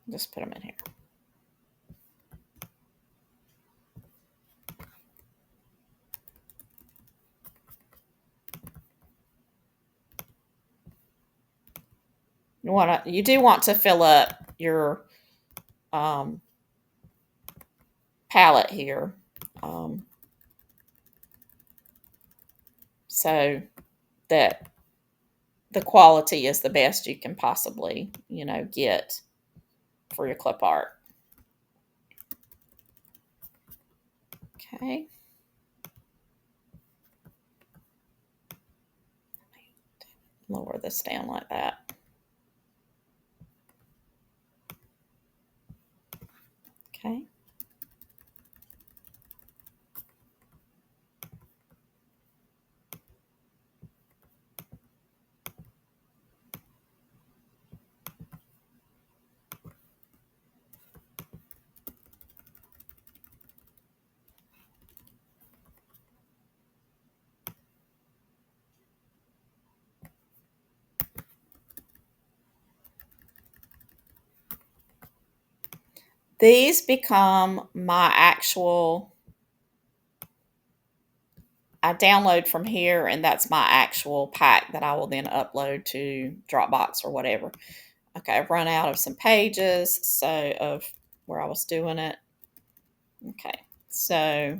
just put them in here. You do want to fill up your palette here, so that the quality is the best you can possibly, get for your clip art. Okay. Lower this down like that. Okay. These become my actual, I download from here, and that's my actual pack that I will then upload to Dropbox or whatever. Okay, I've run out of some pages, so of where I was doing it. Okay, so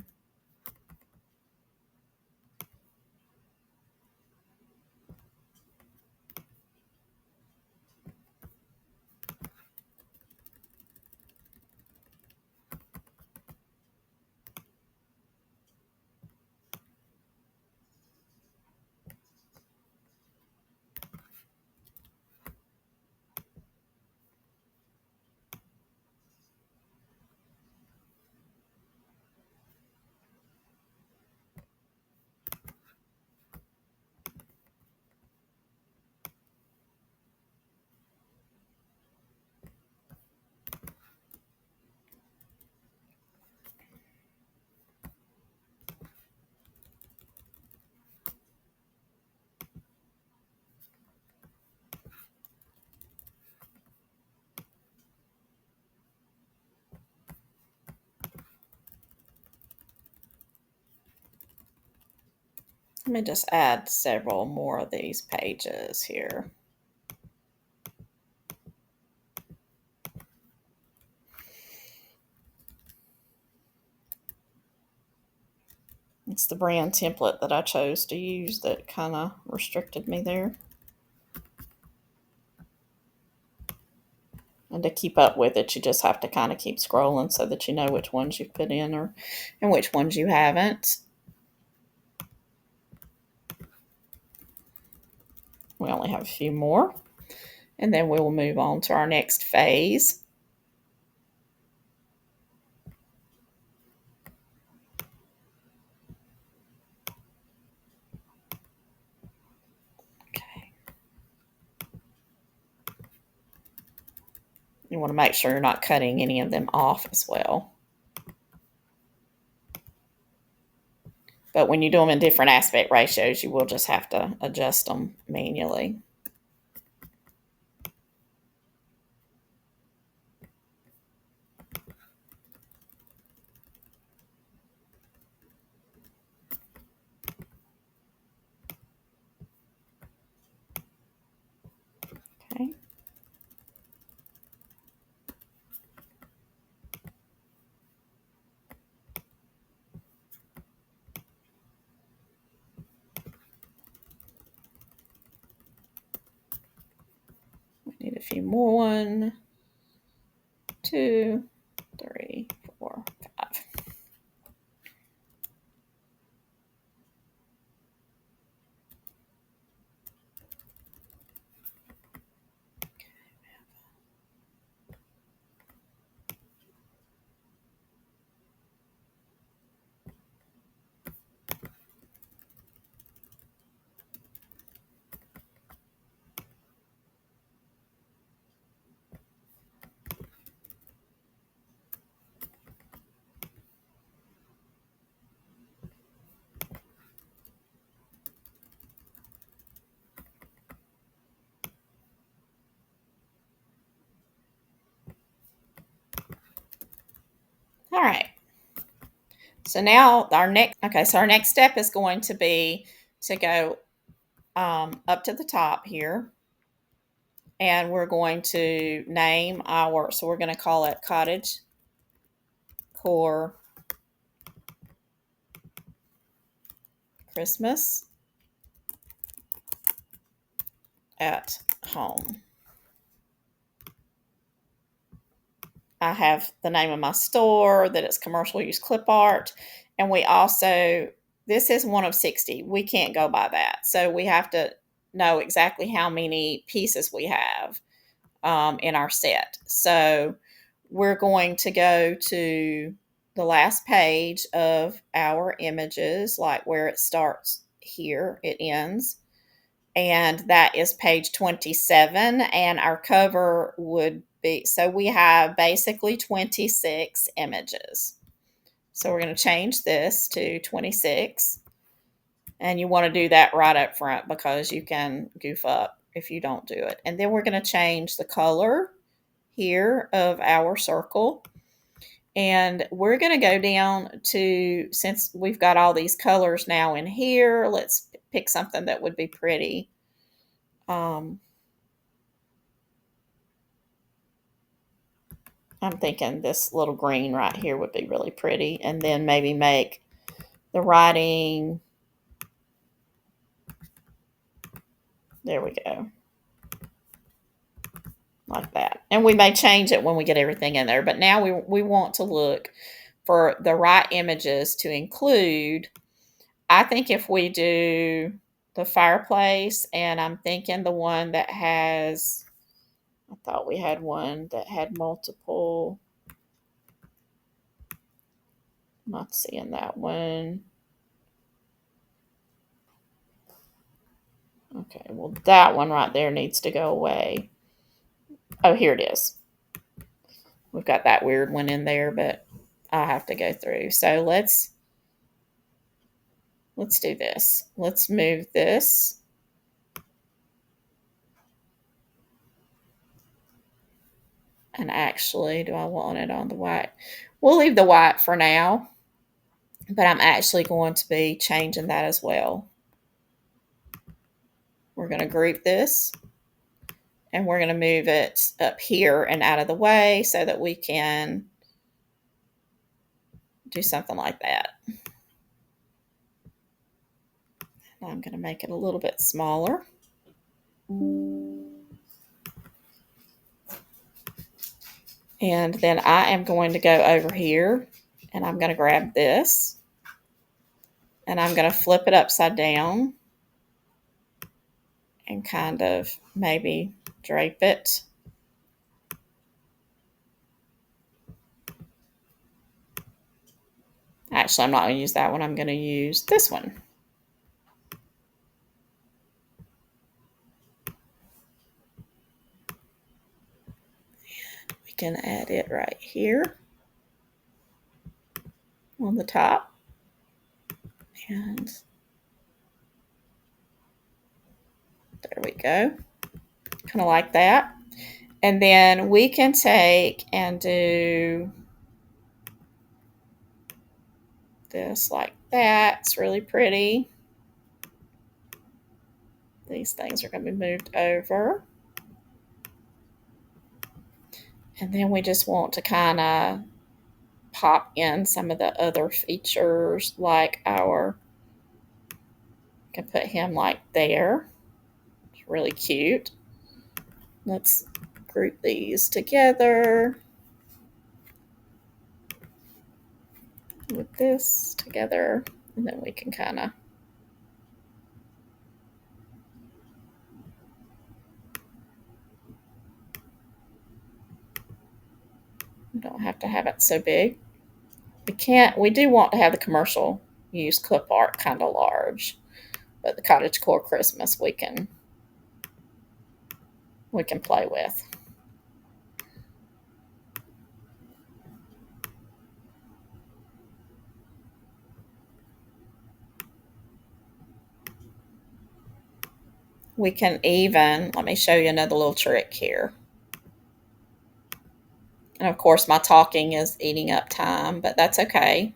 let me just add several more of these pages here. It's the brand template that I chose to use that kind of restricted me there. And to keep up with it, you just have to kind of keep scrolling so that you know which ones you've put in and which ones you haven't. We only have a few more, and then we will move on to our next phase. Okay. You want to make sure you're not cutting any of them off as well. But when you do them in different aspect ratios, you will just have to adjust them manually. Okay. We need a few more. 1, 2, 3, 4, 5. All right. So now our next step is going to be to go up to the top here and we're going to name our, so we're going to call it Cottage Core Christmas at Home. I have the name of my store, that it's commercial use clip art. And we also, this is one of 60. We can't go by that. So we have to know exactly how many pieces we have in our set. So we're going to go to the last page of our images, like where it starts here, it ends. And that is page 27. And our cover would be, so we have basically 26 images. So we're going to change this to 26. And you want to do that right up front because you can goof up if you don't do it. And then we're going to change the color here of our circle. And we're going to go down to, since we've got all these colors now in here, let's pick something that would be pretty. I'm thinking this little green right here would be really pretty. And then maybe make the writing, there we go, like that. And we may change it when we get everything in there. But now we want to look for the right images to include. I think if we do the fireplace, and I'm thinking the one that has, I thought we had one that had multiple. I'm not seeing that one. Okay, well, that one right there needs to go away. Oh, here it is. We've got that weird one in there, but I'll have to go through. So let's do this. Let's move this. And actually, do I want it on the white? We'll leave the white for now, but I'm actually going to be changing that as well. We're going to group this, and we're going to move it up here and out of the way so that we can do something like that. I'm going to make it a little bit smaller. And then I am going to go over here, and I'm going to grab this, and I'm going to flip it upside down and kind of maybe drape it. Actually, I'm not going to use that one. I'm going to use this one. We can add it right here on the top. And there we go. Kind of like that. And then we can take and do this like that. It's really pretty. These things are going to be moved over. And then we just want to kind of pop in some of the other features, like our, can put him like there. It's really cute. Let's group these together with this together, and then we can kind of we don't have to have it so big. We do want to have the commercial use clip art kind of large, but the cottage core Christmas we can play with. We can even, let me show you another little trick here. And of course, my talking is eating up time, but that's okay.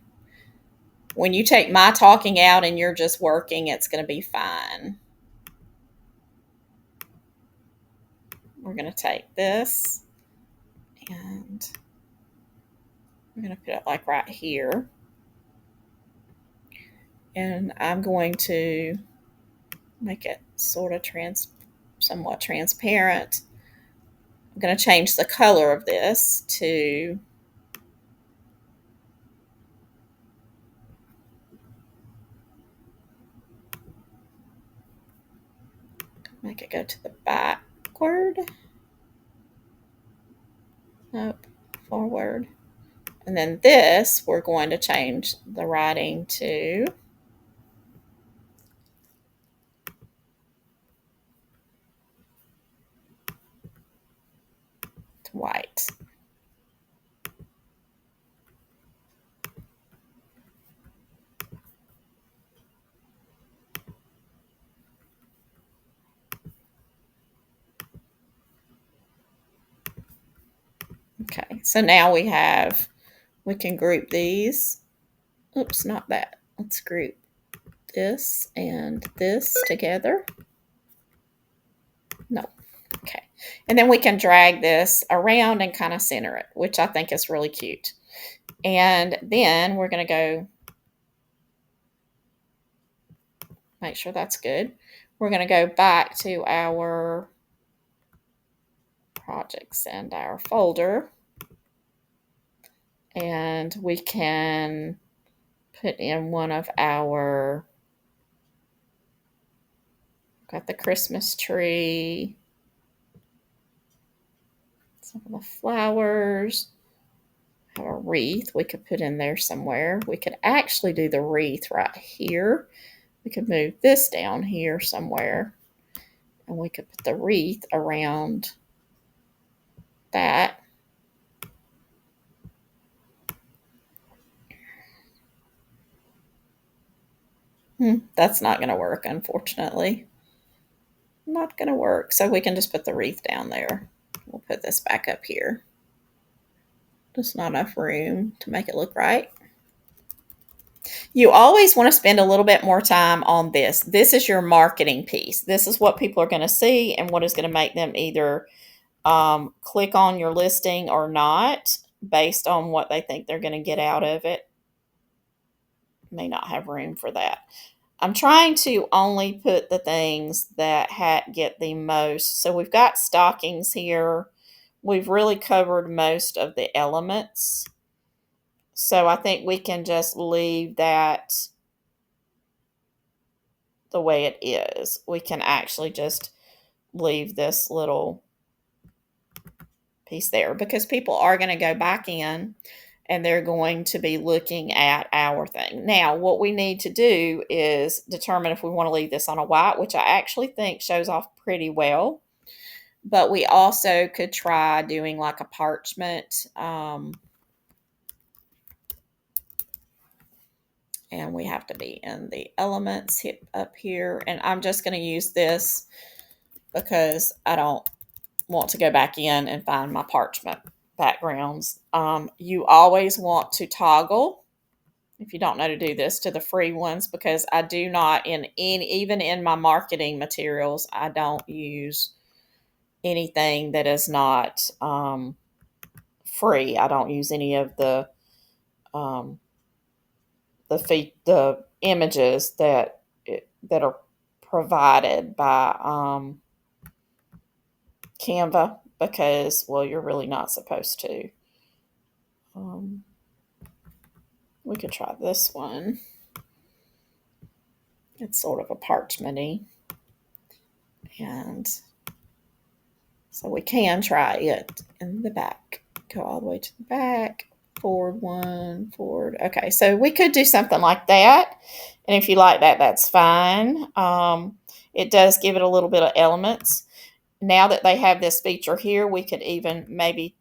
When you take my talking out and you're just working, it's going to be fine. we're going to take this and we're going to put it like right here. And I'm going to make it sort of somewhat transparent. I'm going to change the color of this to make it go to the backward. Nope, forward. And then this, we're going to change the writing to white. Okay, so now we can group these. Oops, not that. Let's group this and this together. No. Okay. And then we can drag this around and kind of center it, which I think is really cute. And then we're going to go make sure that's good. We're going to go back to our projects and our folder. And we can put in one of our, got the Christmas tree, some of the flowers, have a wreath we could put in there somewhere. We could actually do the wreath right here. We could move this down here somewhere, and we could put the wreath around that. That's not going to work, unfortunately. Not going to work. So we can just put the wreath down there. We'll put this back up here. Just not enough room to make it look right. You always want to spend a little bit more time on this. This is your marketing piece. This is what people are going to see and what is going to make them either click on your listing or not based on what they think they're going to get out of it. May not have room for that. I'm trying to only put the things that get the most. So we've got stockings here. We've really covered most of the elements. So I think we can just leave that the way it is. We can actually just leave this little piece there because people are going to go back in and they're going to be looking at our thing. Now, what we need to do is determine if we want to leave this on a white, which I actually think shows off pretty well. But we also could try doing like a parchment. And we have to be in the elements up here. And I'm just going to use this because I don't want to go back in and find my parchment backgrounds. You always want to toggle, if you don't know to do this, to the free ones, because I do not, even in my marketing materials, I don't use anything that is not free. I don't use any of the images that are provided by Canva because, well, you're really not supposed to. We could try this one. It's sort of a parchment-y. And so we can try it in the back. Go all the way to the back. Forward one, forward. Okay, so we could do something like that. And if you like that, that's fine. It does give it a little bit of elements. Now that they have this feature here, we could even maybe,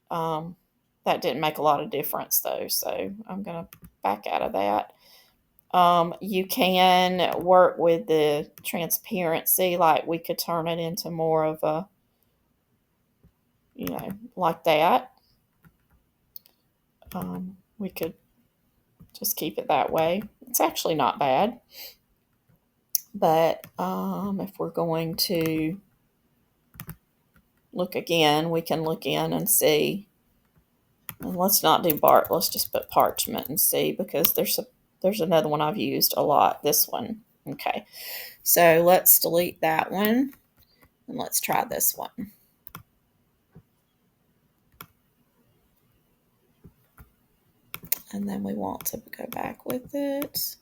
that didn't make a lot of difference though. So I'm going to back out of that. You can work with the transparency, like we could turn it into more of a, like that. We could just keep it that way. It's actually not bad. But if we're going to look again, we can look in and see. And let's not do bark. Let's just put parchment and see, because there's another one I've used a lot. This one. Okay. So let's delete that one and let's try this one. And then we want to go back with it.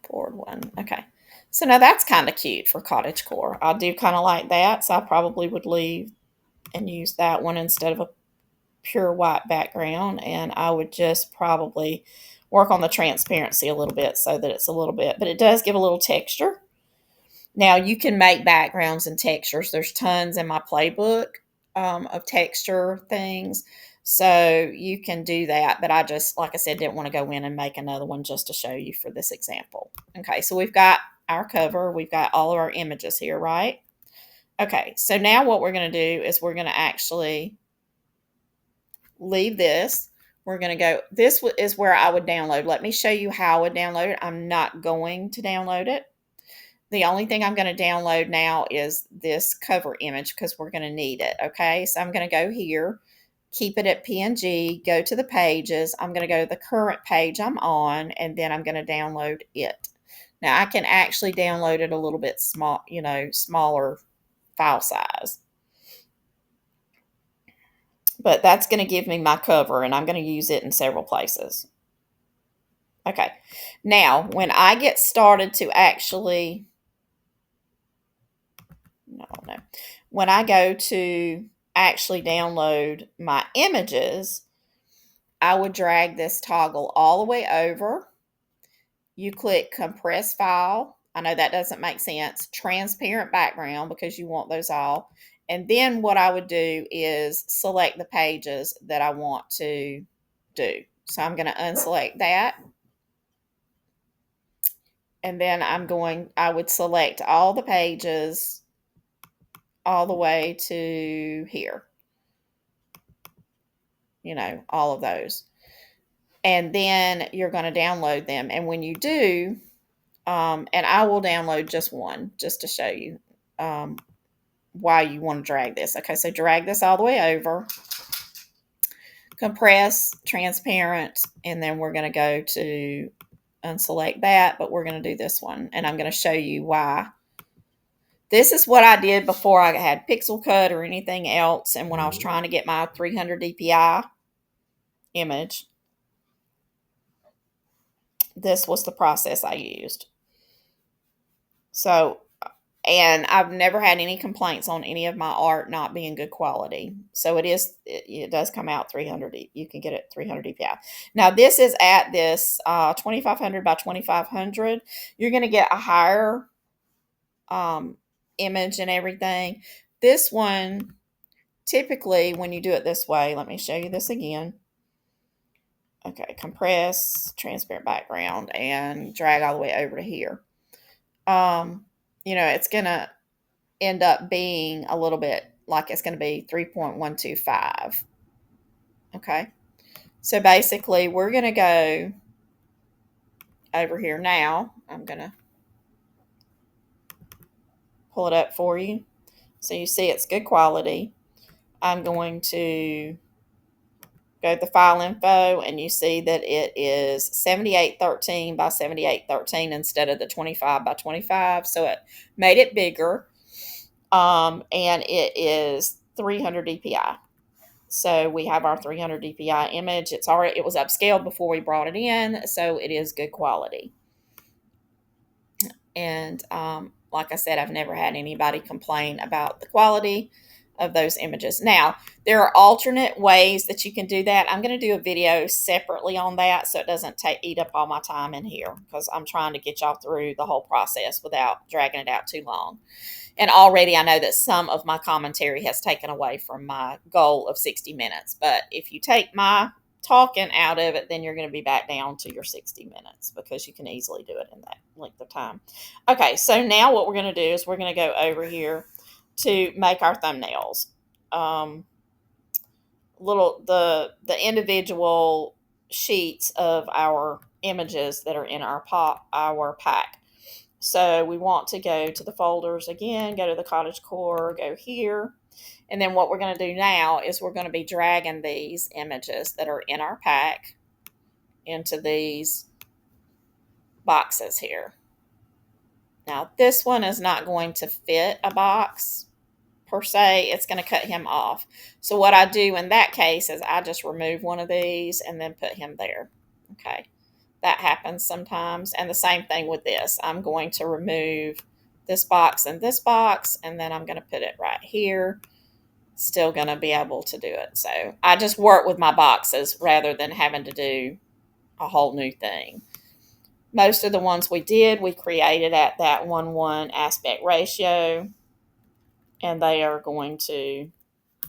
Forward one. Okay. So now that's kind of cute for cottagecore. I do kind of like that. So I probably would leave and use that one instead of a pure white background. And I would just probably work on the transparency a little bit so that it's a little bit, but it does give a little texture. Now you can make backgrounds and textures. There's tons in my playbook of texture things. So you can do that. But I just, like I said, didn't want to go in and make another one just to show you for this example. Okay, so we've got our cover. We've got all of our images here, right? Okay, so now what we're going to do is we're going to actually leave this. We're going to go, this is where I would download. Let me show you how I would download it. I'm not going to download it. The only thing I'm going to download now is this cover image because we're going to need it. Okay, so I'm going to go here, keep it at PNG, go to the pages. I'm going to go to the current page I'm on, and then I'm going to download it. Now I can actually download it a little bit small, smaller file size. But that's going to give me my cover, and I'm going to use it in several places. Okay, now when I get started to actually, no, when I go to actually download my images, I would drag this toggle all the way over. You click compress file. I know that doesn't make sense. Transparent background, because you want those all. And then what I would do is select the pages that I want to do. So I'm going to unselect that. And then I would select all the pages all the way to here. All of those. And then you're going to download them. And when you do, and I will download just one just to show you why you want to drag this. Okay, so drag this all the way over, compress, transparent, and then we're going to go to unselect that, but we're going to do this one, and I'm going to show you why. This is what I did before I had Pixel Cut or anything else, and when I was trying to get my 300 DPI image, this was the process I used. So, and I've never had any complaints on any of my art not being good quality. So it does come out 300. You can get it 300 DPI. Now this is at this 2500 by 2500. You're going to get a higher image and everything. This one, typically when you do it this way, let me show you this again. Okay, compress, transparent background, and drag all the way over to here. It's going to end up being a little bit like it's going to be 3.125. Okay. So basically we're going to go over here now. I'm going to pull it up for you. So you see it's good quality. I'm going to go to the file info, and you see that it is 7813 by 7813 instead of the 25 by 25. So it made it bigger. And it is 300 DPI. So we have our 300 DPI image. It was upscaled before we brought it in, so it is good quality. And like I said, I've never had anybody complain about the quality of those images. Now, there are alternate ways that you can do that. I'm going to do a video separately on that so it doesn't eat up all my time in here, because I'm trying to get y'all through the whole process without dragging it out too long. And already I know that some of my commentary has taken away from my goal of 60 minutes. But if you take my talking out of it, then you're going to be back down to your 60 minutes, because you can easily do it in that length of time. Okay, so now what we're going to do is we're going to go over here to make our thumbnails. The individual sheets of our images that are in our pack. So we want to go to the folders again, go to the cottage core, go here. And then what we're going to do now is we're going to be dragging these images that are in our pack into these boxes here. Now this one is not going to fit a box per se. It's going to cut him off. So what I do in that case is I just remove one of these and then put him there. Okay. That happens sometimes. And the same thing with this. I'm going to remove this box and this box, and then I'm going to put it right here. Still going to be able to do it. So I just work with my boxes rather than having to do a whole new thing. Most of the ones we did, we created at that 1:1 aspect ratio, and they are going to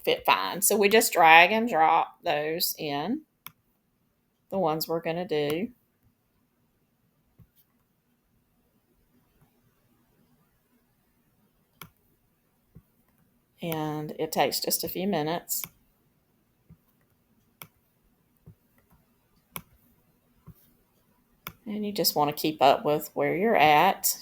fit fine. So we just drag and drop those in, the ones we're going to do. And it takes just a few minutes. And you just want to keep up with where you're at.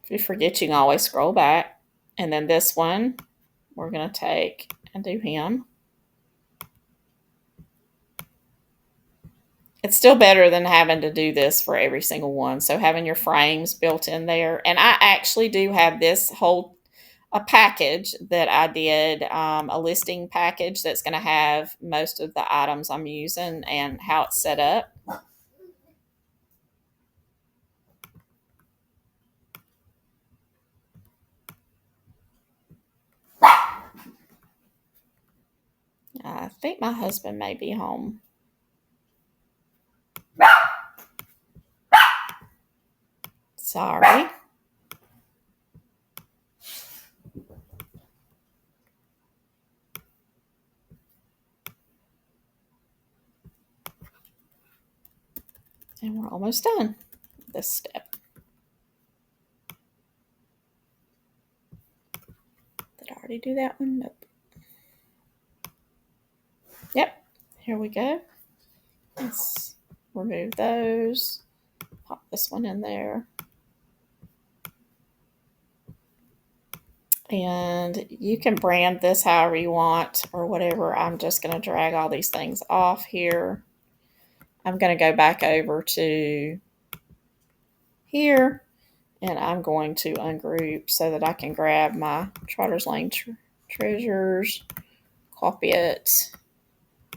If you forget, you can always scroll back. And then this one, we're going to take and do him. It's still better than having to do this for every single one. So having your frames built in there. And I actually do have this whole a package that I did, a listing package that's going to have most of the items I'm using and how it's set up. I think my husband may be home. Sorry. And we're almost done with this step. Did I already do that one? Nope. Yep. Here we go. Let's remove those. Pop this one in there. And you can brand this however you want or whatever. I'm just going to drag all these things off here. I'm going to go back over to here, and I'm going to ungroup so that I can grab my Trotter's Lane treasures, copy it,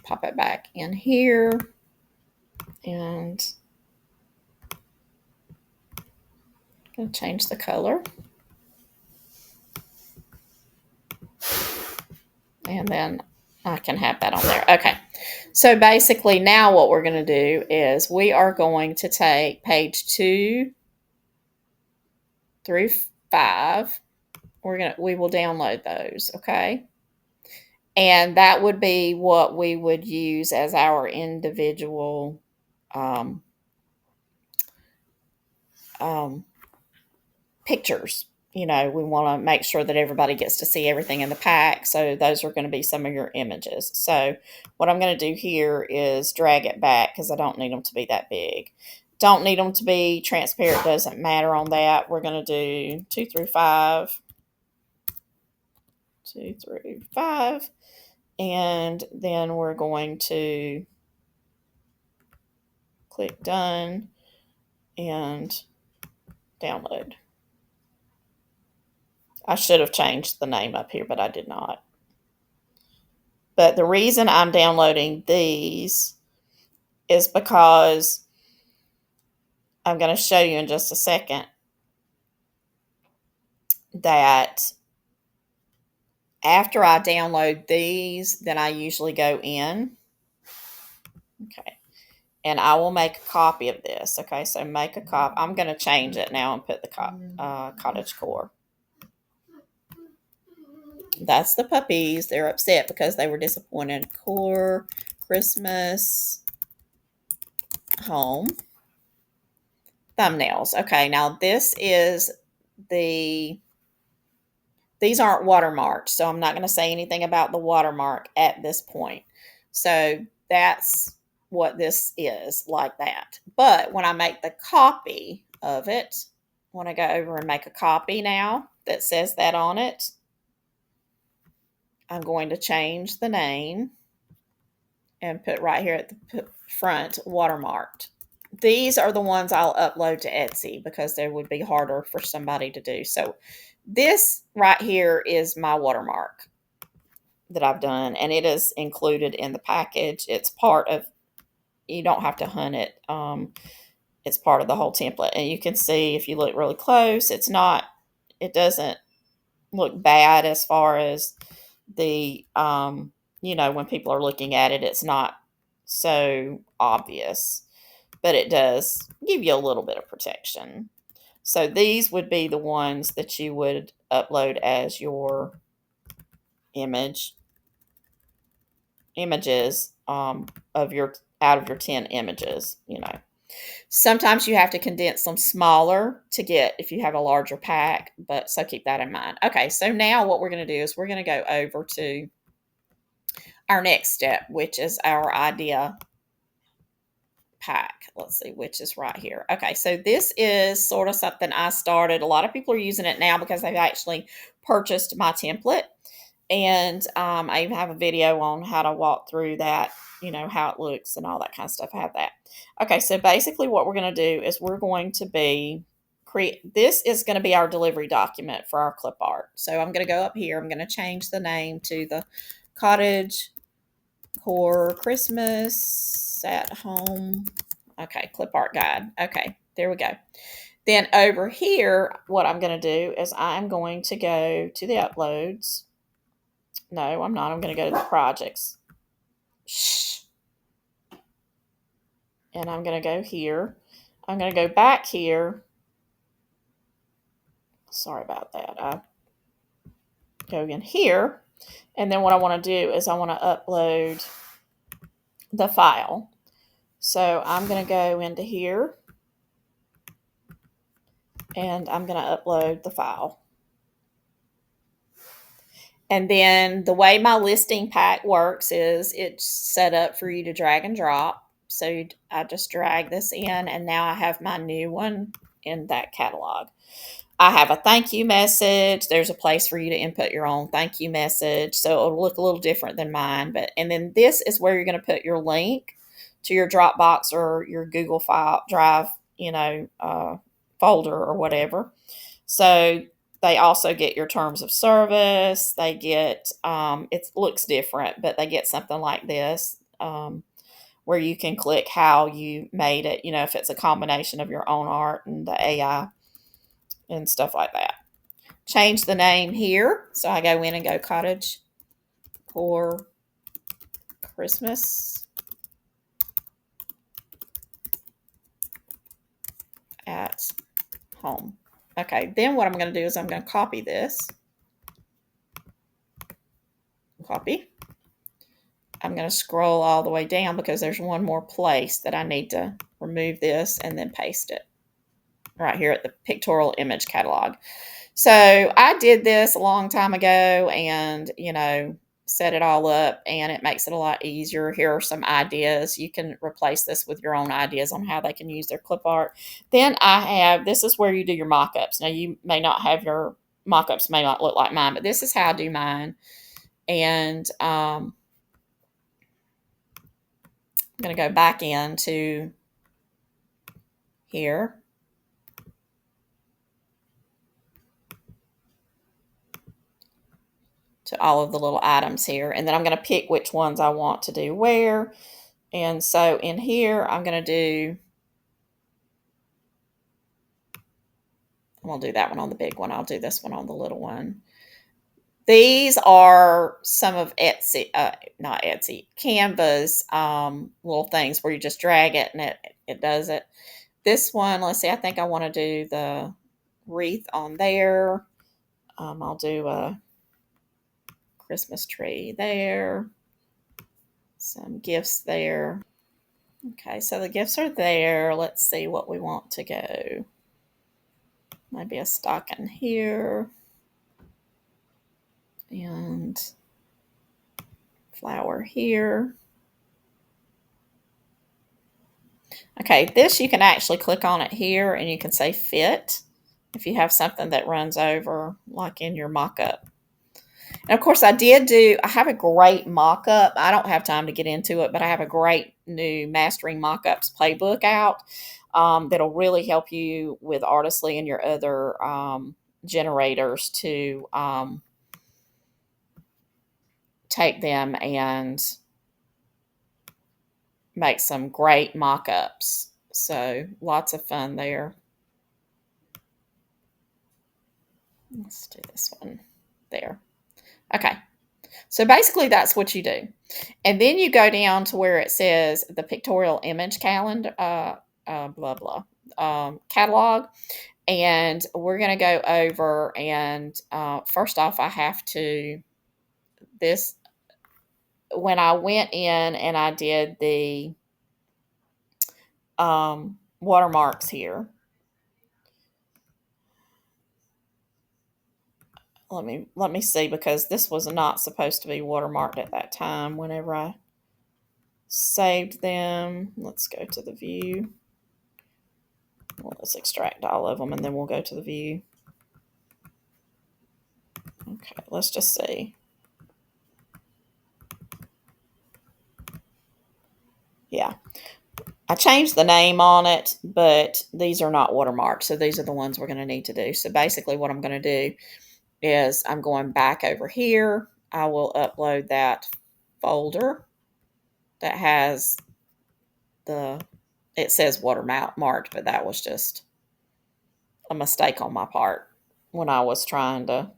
pop it back in here, and I'm going to change the color. And then I can have that on there. Okay. So basically now what we're going to do is we are going to take page 2 through 5. We will download those. Okay. And that would be what we would use as our individual pictures. You know, we want to make sure that everybody gets to see everything in the pack. So those are going to be some of your images. So what I'm going to do here is drag it back because I don't need them to be that big. Don't need them to be transparent. Doesn't matter on that. We're going to do 2 through 5. 2 through 5. And then we're going to click done and download. I should have changed the name up here, but I did not. But the reason I'm downloading these is because I'm going to show you in just a second that after I download these, then I usually go in. Okay. And I will make a copy of this. Okay. So make a copy. I'm going to change it now and put the cottage core. That's the puppies. They're upset because they were disappointed. Core, Christmas, home, thumbnails. Okay, now this is the These aren't watermarked, so I'm not going to say anything about the watermark at this point. So that's what this is, like that. But when I make the copy of it, when I go over and make a copy now that says that on it, I'm going to change the name and put right here at the front watermarked. These are the ones I'll upload to Etsy because they would be harder for somebody to do. So this right here is my watermark that I've done, and it is included in the package. It's part of, you don't have to hunt it. It's part of the whole template. And you can see if you look really close, it doesn't look bad as far as the, when people are looking at it, it's not so obvious, but it does give you a little bit of protection. So these would be the ones that you would upload as your images of your out of your 10 images. Sometimes you have to condense them smaller to get if you have a larger pack, but so keep that in mind. Okay, so now what we're going to do is we're going to go over to our next step, which is our idea pack. Let's see, which is right here. Okay, so this is sort of something I started. A lot of people are using it now because they've actually purchased my template. And I even have a video on how to walk through that, how it looks and all that kind of stuff. I have that. Okay, so basically what we're going to do is we're going to this is going to be our delivery document for our clip art. So I'm going to go up here. I'm going to change the name to the Cottage Core Christmas at Home. Okay, clip art guide. Okay, there we go. Then over here, what I'm going to do is I'm going to go to the uploads. No, I'm not. I'm going to go to the projects. Shh. And I'm going to go here. I'm going to go back here. Sorry about that. I go in here. And then what I want to do is I want to upload the file. So I'm going to go into here. And I'm going to upload the file. And then the way my listing pack works is it's set up for you to drag and drop. So I just drag this in, and now I have my new one in that catalog. I have a thank you message. There's a place for you to input your own thank you message. So it'll look a little different than mine. And then this is where you're going to put your link to your Dropbox or your Google file drive, folder or whatever. So they also get your terms of service. They get, it looks different, but they get something like this, where you can click how you made it, if it's a combination of your own art and the AI and stuff like that. Change the name here. So I go in and go Cottage for Christmas at Home. Okay, then what I'm going to do is I'm going to copy this. Copy. I'm going to scroll all the way down because there's one more place that I need to remove this and then paste it right here at the pictorial image catalog. So I did this a long time ago and, set it all up, and it makes it a lot easier. Here are some ideas. You can replace this with your own ideas on how they can use their clip art. Then this is where you do your mock-ups. Now you may not have your mock-ups may not look like mine, but this is how I do mine. And I'm going to go back into here. To all of the little items here. And then I'm going to pick which ones I want to do where. And so in here, I'm going to do that one on the big one. I'll do this one on the little one. These are some of not Etsy, Canva's little things where you just drag it and it does it. This one, let's see, I think I want to do the wreath on there. I'll do a Christmas tree there. Some gifts there. Okay, so the gifts are there. Let's see what we want to go. Maybe a stocking here. and flower here. Okay, this you can actually click on it here and you can say fit if you have something that runs over like in your mock-up. And of course I have a great mock-up. I don't have time to get into it, but I have a great new Mastering Mockups playbook out that'll really help you with Artistly and your other generators to take them and make some great mock-ups. So lots of fun there. Let's do this one there. Okay. So basically that's what you do. And then you go down to where it says the pictorial image calendar, blah, blah, catalog. And we're going to go over and first off, I have to, this, when I went in and I did the watermarks here, let me see, because this was not supposed to be watermarked at that time whenever I saved them. Let's go to the view. Well, let's extract all of them and then we'll go to the view. Okay, let's just see. Yeah, I changed the name on it, but these are not watermarked, so these are the ones we're going to need to do. So basically what I'm going to do is I'm going back over here. I will upload that folder that has it says watermarked, but that was just a mistake on my part when I was trying to.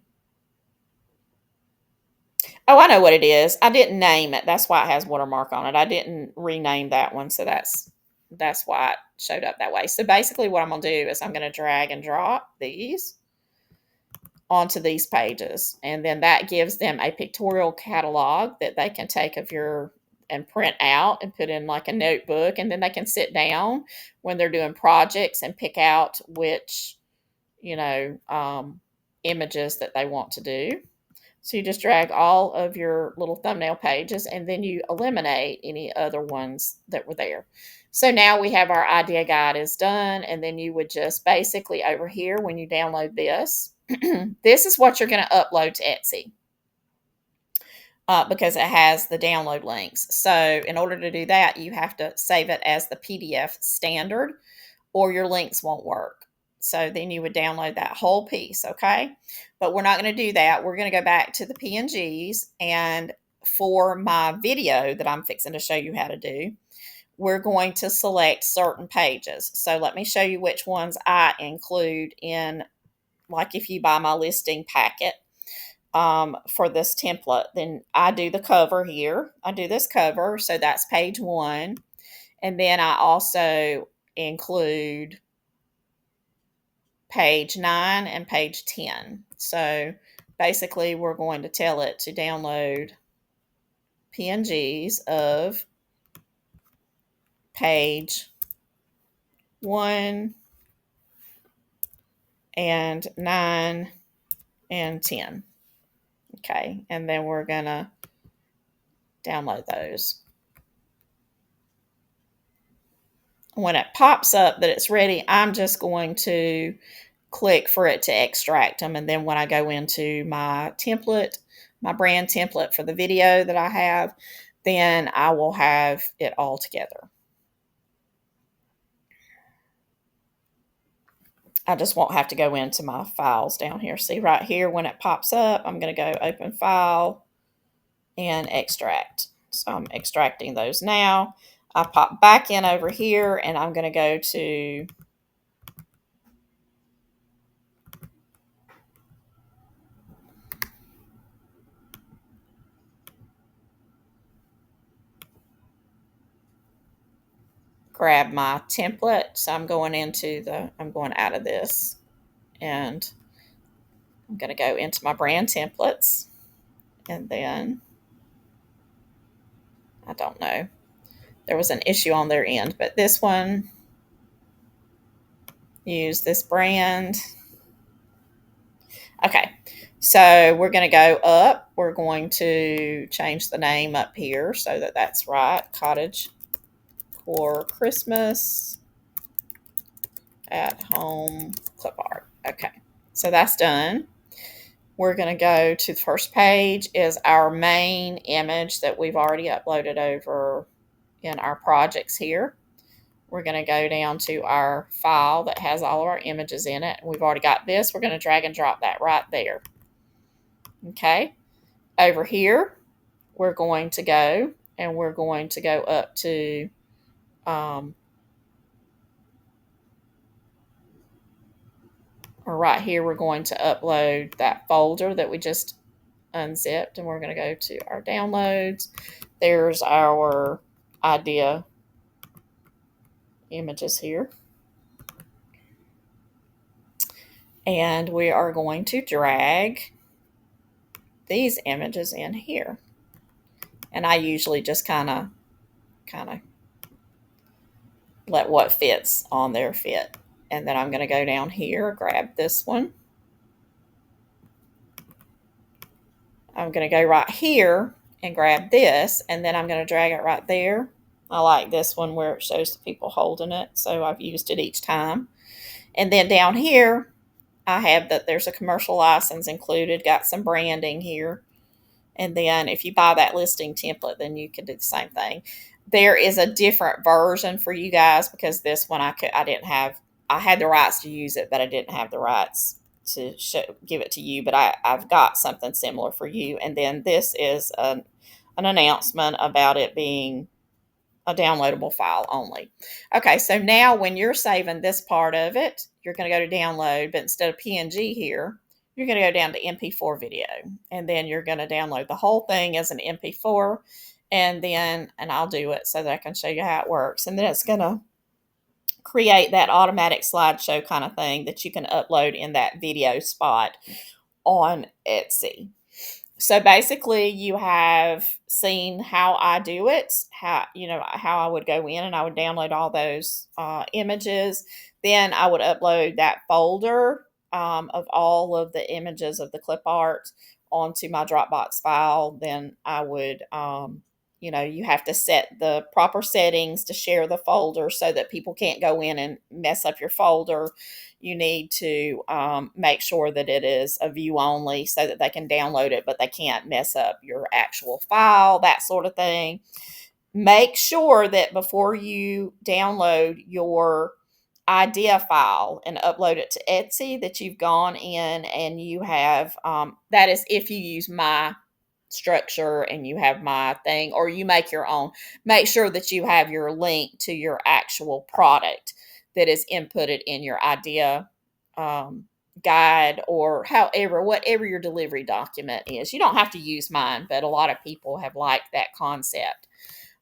Oh, I know what it is. I didn't name it. That's why it has watermark on it. I didn't rename that one, so that's why it showed up that way. So basically what I'm going to do is I'm going to drag and drop these onto these pages, and then that gives them a pictorial catalog that they can take of your and print out and put in like a notebook, and then they can sit down when they're doing projects and pick out which images that they want to do. So you just drag all of your little thumbnail pages and then you eliminate any other ones that were there. So now we have our idea guide is done, and then you would just basically over here when you download this, this is what you're going to upload to Etsy because it has the download links. So in order to do that, you have to save it as the PDF standard or your links won't work. So then you would download that whole piece, okay? But we're not going to do that. We're going to go back to the PNGs, and for my video that I'm fixing to show you how to do, we're going to select certain pages. So let me show you which ones I include in, like if you buy my listing packet for this template, then I do the cover here. I do this cover, so that's page 1. And then I also include page 9 and page 10. So basically we're going to tell it to download PNGs of page 1 and 9 and 10. Okay, and then we're going to download those. When it pops up that it's ready, I'm just going to click for it to extract them. And then when I go into my template, my brand template for the video that I have, then I will have it all together. I just won't have to go into my files down here. See right here when it pops up, I'm going to go open file and extract. So I'm extracting those now. I pop back in over here and I'm going to go to grab my template. So I'm going out of this and I'm going to go into my brand templates, and then I don't know. There was an issue on their end, but this one, use this brand. Okay, So we're going to go up. We're going to change the name up here so that that's right. Cottage for Christmas at home clip art. Okay, so that's done. We're going to go to the first page is our main image that we've already uploaded over in our projects here. We're going to go down to our file that has all of our images in it. We've already got this. We're going to drag and drop that right there. Okay. Over here, we're going to go and we're going to go up to or right here, we're going to upload that folder that we just unzipped, and we're going to go to our downloads. There's our idea images here. And we are going to drag these images in here. And I usually just kind of let what fits on there fit. And then I'm going to go down here, grab this one. I'm going to go right here and grab this, and then I'm going to drag it right there. I like this one where it shows the people holding it, so I've used it each time. And then down here, I have that there's a commercial license included, got some branding here. And then if you buy that listing template, then you can do the same thing. There is a different version for you guys because this one I didn't have. I had the rights to use it, but I didn't have the rights to give it to you. But I've got something similar for you. And then this is an announcement about it being a downloadable file only. Okay, so now when you're saving this part of it, you're going to go to download, but instead of PNG here, you're going to go down to MP4 video, and then you're going to download the whole thing as an MP4, and I'll do it so that I can show you how it works, and then it's going to create that automatic slideshow kind of thing that you can upload in that video spot on Etsy. So basically you have seen how I do it, how I would go in and I would download all those images. Then I would upload that folder of all of the images of the clip art onto my Dropbox file. Then I would, you have to set the proper settings to share the folder so that people can't go in and mess up your folder. You need to make sure that it is a view only so that they can download it, but they can't mess up your actual file, that sort of thing. Make sure that before you download your idea file and upload it to Etsy that you've gone in and you have, that is if you use my structure and you have my thing or you make your own, make sure that you have your link to your actual product that is inputted in your idea guide or whatever your delivery document is. You don't have to use mine, but a lot of people have liked that concept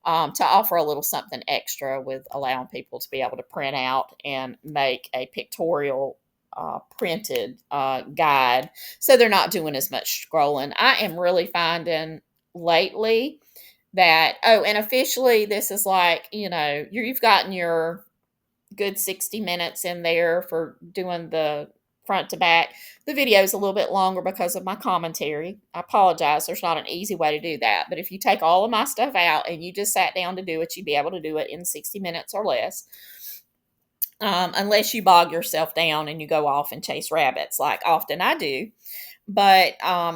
to offer a little something extra with allowing people to be able to print out and make a pictorial printed guide so they're not doing as much scrolling. I am really finding lately that, and officially this is like, you've gotten your good 60 minutes in there for doing the front to back. The video is a little bit longer because of my commentary. I apologize. There's not an easy way to do that. But if you take all of my stuff out and you just sat down to do it, you'd be able to do it in 60 minutes or less. Unless you bog yourself down and you go off and chase rabbits like often I do. But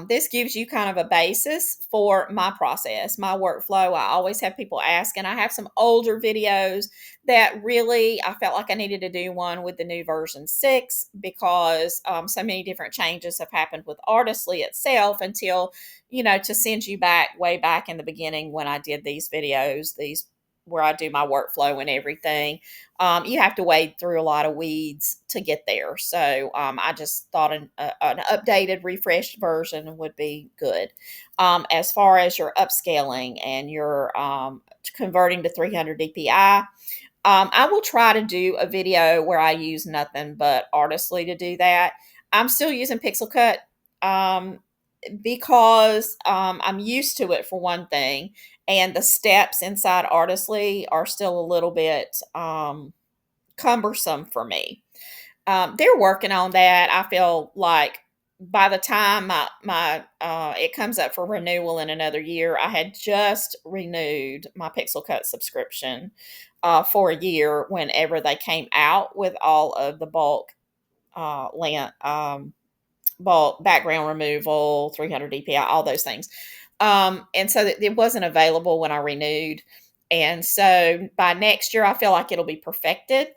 this gives you kind of a basis for my process, my workflow. I always have people ask, and I have some older videos that really I felt like I needed to do one with the new version 6 because so many different changes have happened with Aritstly itself until, to send you back way back in the beginning when I did these videos, where I do my workflow and everything. You have to wade through a lot of weeds to get there. So I just thought an updated, refreshed version would be good. As far as your upscaling and your converting to 300 DPI, I will try to do a video where I use nothing but Aritstly to do that. I'm still using Pixel Cut because I'm used to it for one thing, and the steps inside Aritstly are still a little bit cumbersome for me. They're working on that. I feel like by the time my it comes up for renewal in another year, I had just renewed my Pixel Cut subscription for a year whenever they came out with all of the land bulk background removal, 300 DPI, all those things. And so it wasn't available when I renewed. And so by next year, I feel like it'll be perfected.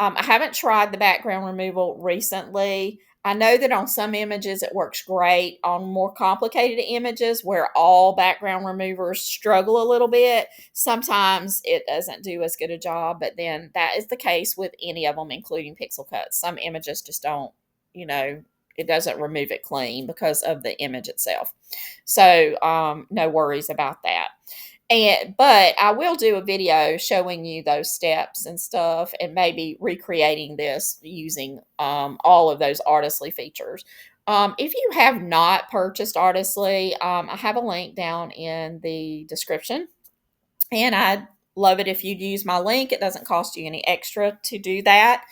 I haven't tried the background removal recently. I know that on some images it works great. On more complicated images where all background removers struggle a little bit, sometimes it doesn't do as good a job. But then that is the case with any of them, including pixel cuts. Some images just don't, you know, it doesn't remove it clean because of the image itself. So no worries about that. But I will do a video showing you those steps and stuff, and maybe recreating this using all of those Artistly features. If you have not purchased Artistly, I have a link down in the description, and I'd love it if you'd use my link. It doesn't cost you any extra to do that.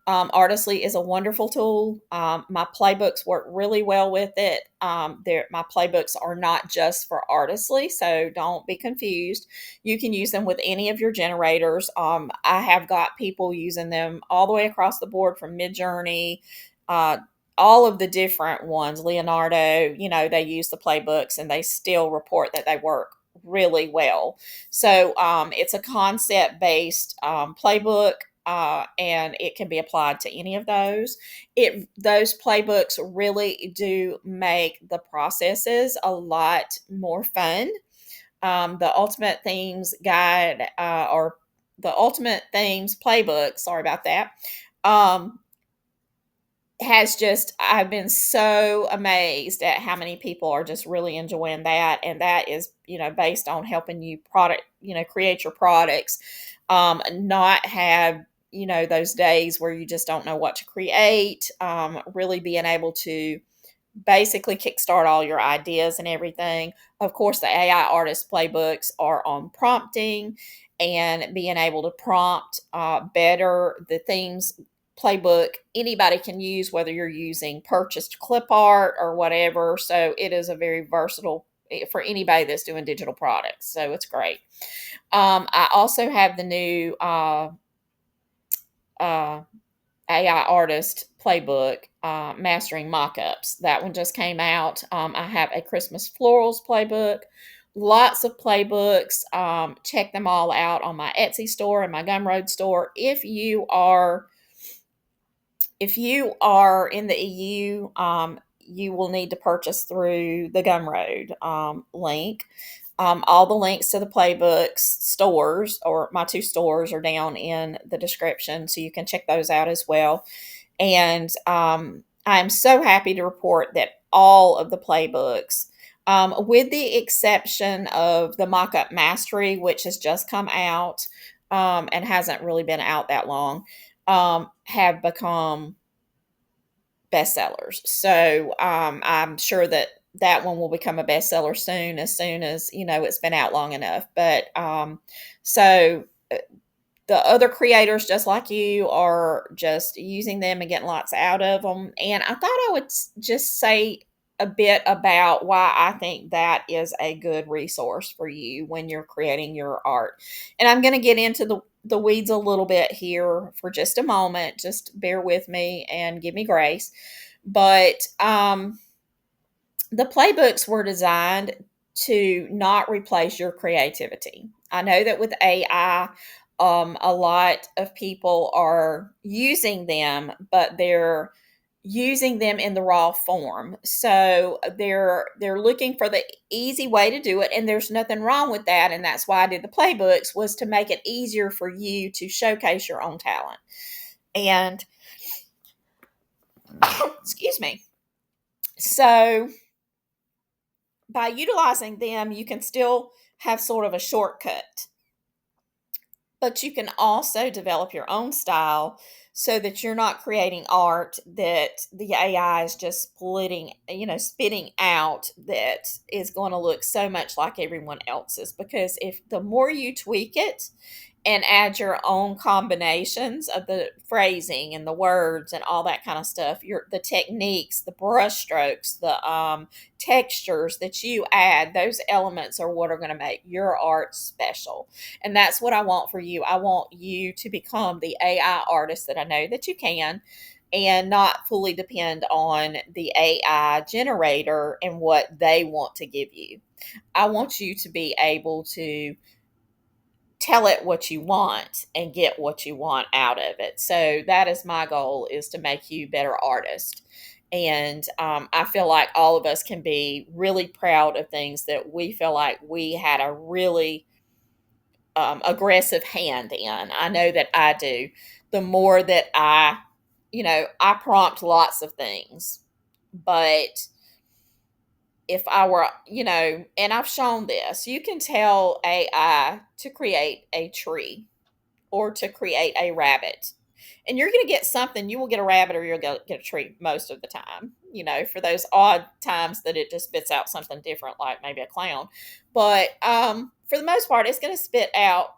Artistly is a wonderful tool. My playbooks work really well with it. My playbooks are not just for Artistly, so don't be confused. You can use them with any of your generators. I have got people using them all the way across the board from Midjourney, uh, all of the different ones. Leonardo, they use the playbooks and they still report that they work really well. So it's a concept based playbook, and it can be applied to any of those. Those playbooks really do make the processes a lot more fun. The Ultimate Themes Guide, or the Ultimate Themes Playbook, sorry about that, I've been so amazed at how many people are just really enjoying that. And that is, based on helping you create your products, not have, those days where you just don't know what to create, really being able to basically kickstart all your ideas and everything. Of course, the AI artist playbooks are on prompting and being able to prompt better. The themes playbook anybody can use, whether you're using purchased Clipart or whatever. So it is a very versatile for anybody that's doing digital products. So it's great. I also have the new AI artist playbook, mastering mockups. That one just came out. I have a Christmas florals playbook, lots of playbooks. Check them all out on my Etsy store and my Gumroad store. If you are in the EU, you will need to purchase through the Gumroad link. All the links to the playbooks stores, or my two stores, are down in the description, so you can check those out as well. And I'm so happy to report that all of the playbooks, with the exception of the Mockup Mastery, which has just come out and hasn't really been out that long, have become bestsellers. So I'm sure that one will become a bestseller soon, as it's been out long enough. But so the other creators, just like you, are just using them and getting lots out of them. And I thought I would just say a bit about why I think that is a good resource for you when you're creating your art. And I'm going to get into the weeds a little bit here for just a moment. Just bear with me and give me grace. But the playbooks were designed to not replace your creativity. I know that with AI, a lot of people are using them, but they're using them in the raw form. So they're looking for the easy way to do it, and there's nothing wrong with that. And that's why I did the playbooks, was to make it easier for you to showcase your own talent. And excuse me. So by utilizing them, you can still have sort of a shortcut, but you can also develop your own style so that you're not creating art that the AI is just spitting out, that is going to look so much like everyone else's. Because if the more you tweak it and add your own combinations of the phrasing and the words and all that kind of stuff. The techniques, the brush strokes, the textures that you add, those elements are what are going to make your art special. And that's what I want for you. I want you to become the AI artist that I know that you can, and not fully depend on the AI generator and what they want to give you. I want you to be able to tell it what you want and get what you want out of it. So that is my goal, is to make you better artist. And I feel like all of us can be really proud of things that we feel like we had a really aggressive hand in. I know that I do. The more that I prompt lots of things, but if I were, and I've shown this, you can tell AI to create a tree or to create a rabbit. And you're going to get something. You will get a rabbit or you'll get a tree most of the time, for those odd times that it just spits out something different, like maybe a clown. But for the most part, it's going to spit out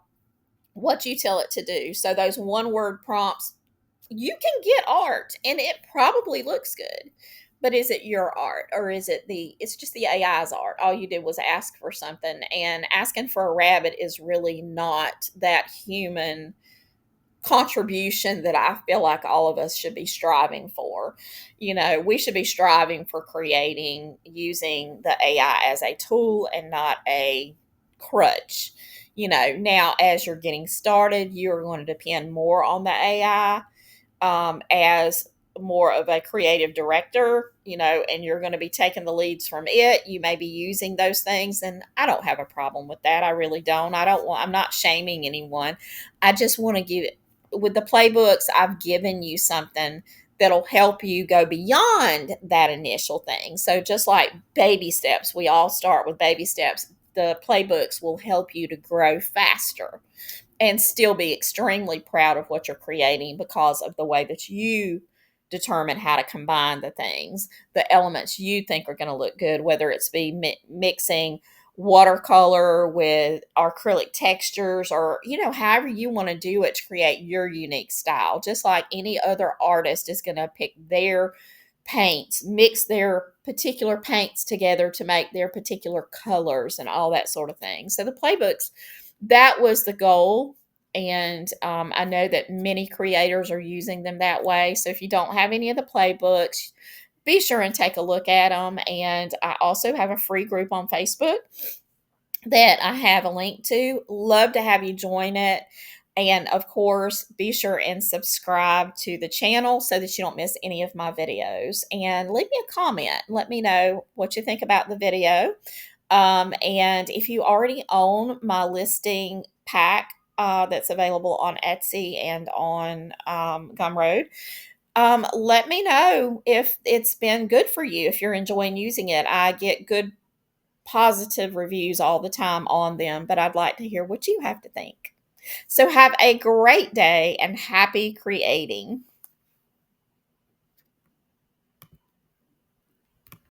what you tell it to do. So those one word prompts, you can get art and it probably looks good. But is it your art, or is it's just the AI's art? All you did was ask for something, and asking for a rabbit is really not that human contribution that I feel like all of us should be striving for. We should be striving for creating using the AI as a tool and not a crutch. Now as you're getting started, you're going to depend more on the AI as more of a creative director, and you're going to be taking the leads from it. You may be using those things, and I don't have a problem with that. I really don't. I'm not shaming anyone. I just want to with the playbooks, I've given you something that'll help you go beyond that initial thing. So just like baby steps, we all start with baby steps. The playbooks will help you to grow faster and still be extremely proud of what you're creating because of the way that you determine how to combine the things, the elements you think are going to look good, whether it's mixing watercolor with acrylic textures, or however you want to do it to create your unique style. Just like any other artist is going to pick their paints, mix their particular paints together to make their particular colors and all that sort of thing. So the playbooks, that was the goal. And I know that many creators are using them that way. So if you don't have any of the playbooks, be sure and take a look at them. And I also have a free group on Facebook that I have a link to. Love to have you join it. And of course, be sure and subscribe to the channel so that you don't miss any of my videos. And leave me a comment. Let me know what you think about the video. And if you already own my listing pack that's available on Etsy and on Gumroad, let me know if it's been good for you, if you're enjoying using it. I get good positive reviews all the time on them, but I'd like to hear what you have to think. So have a great day and happy creating.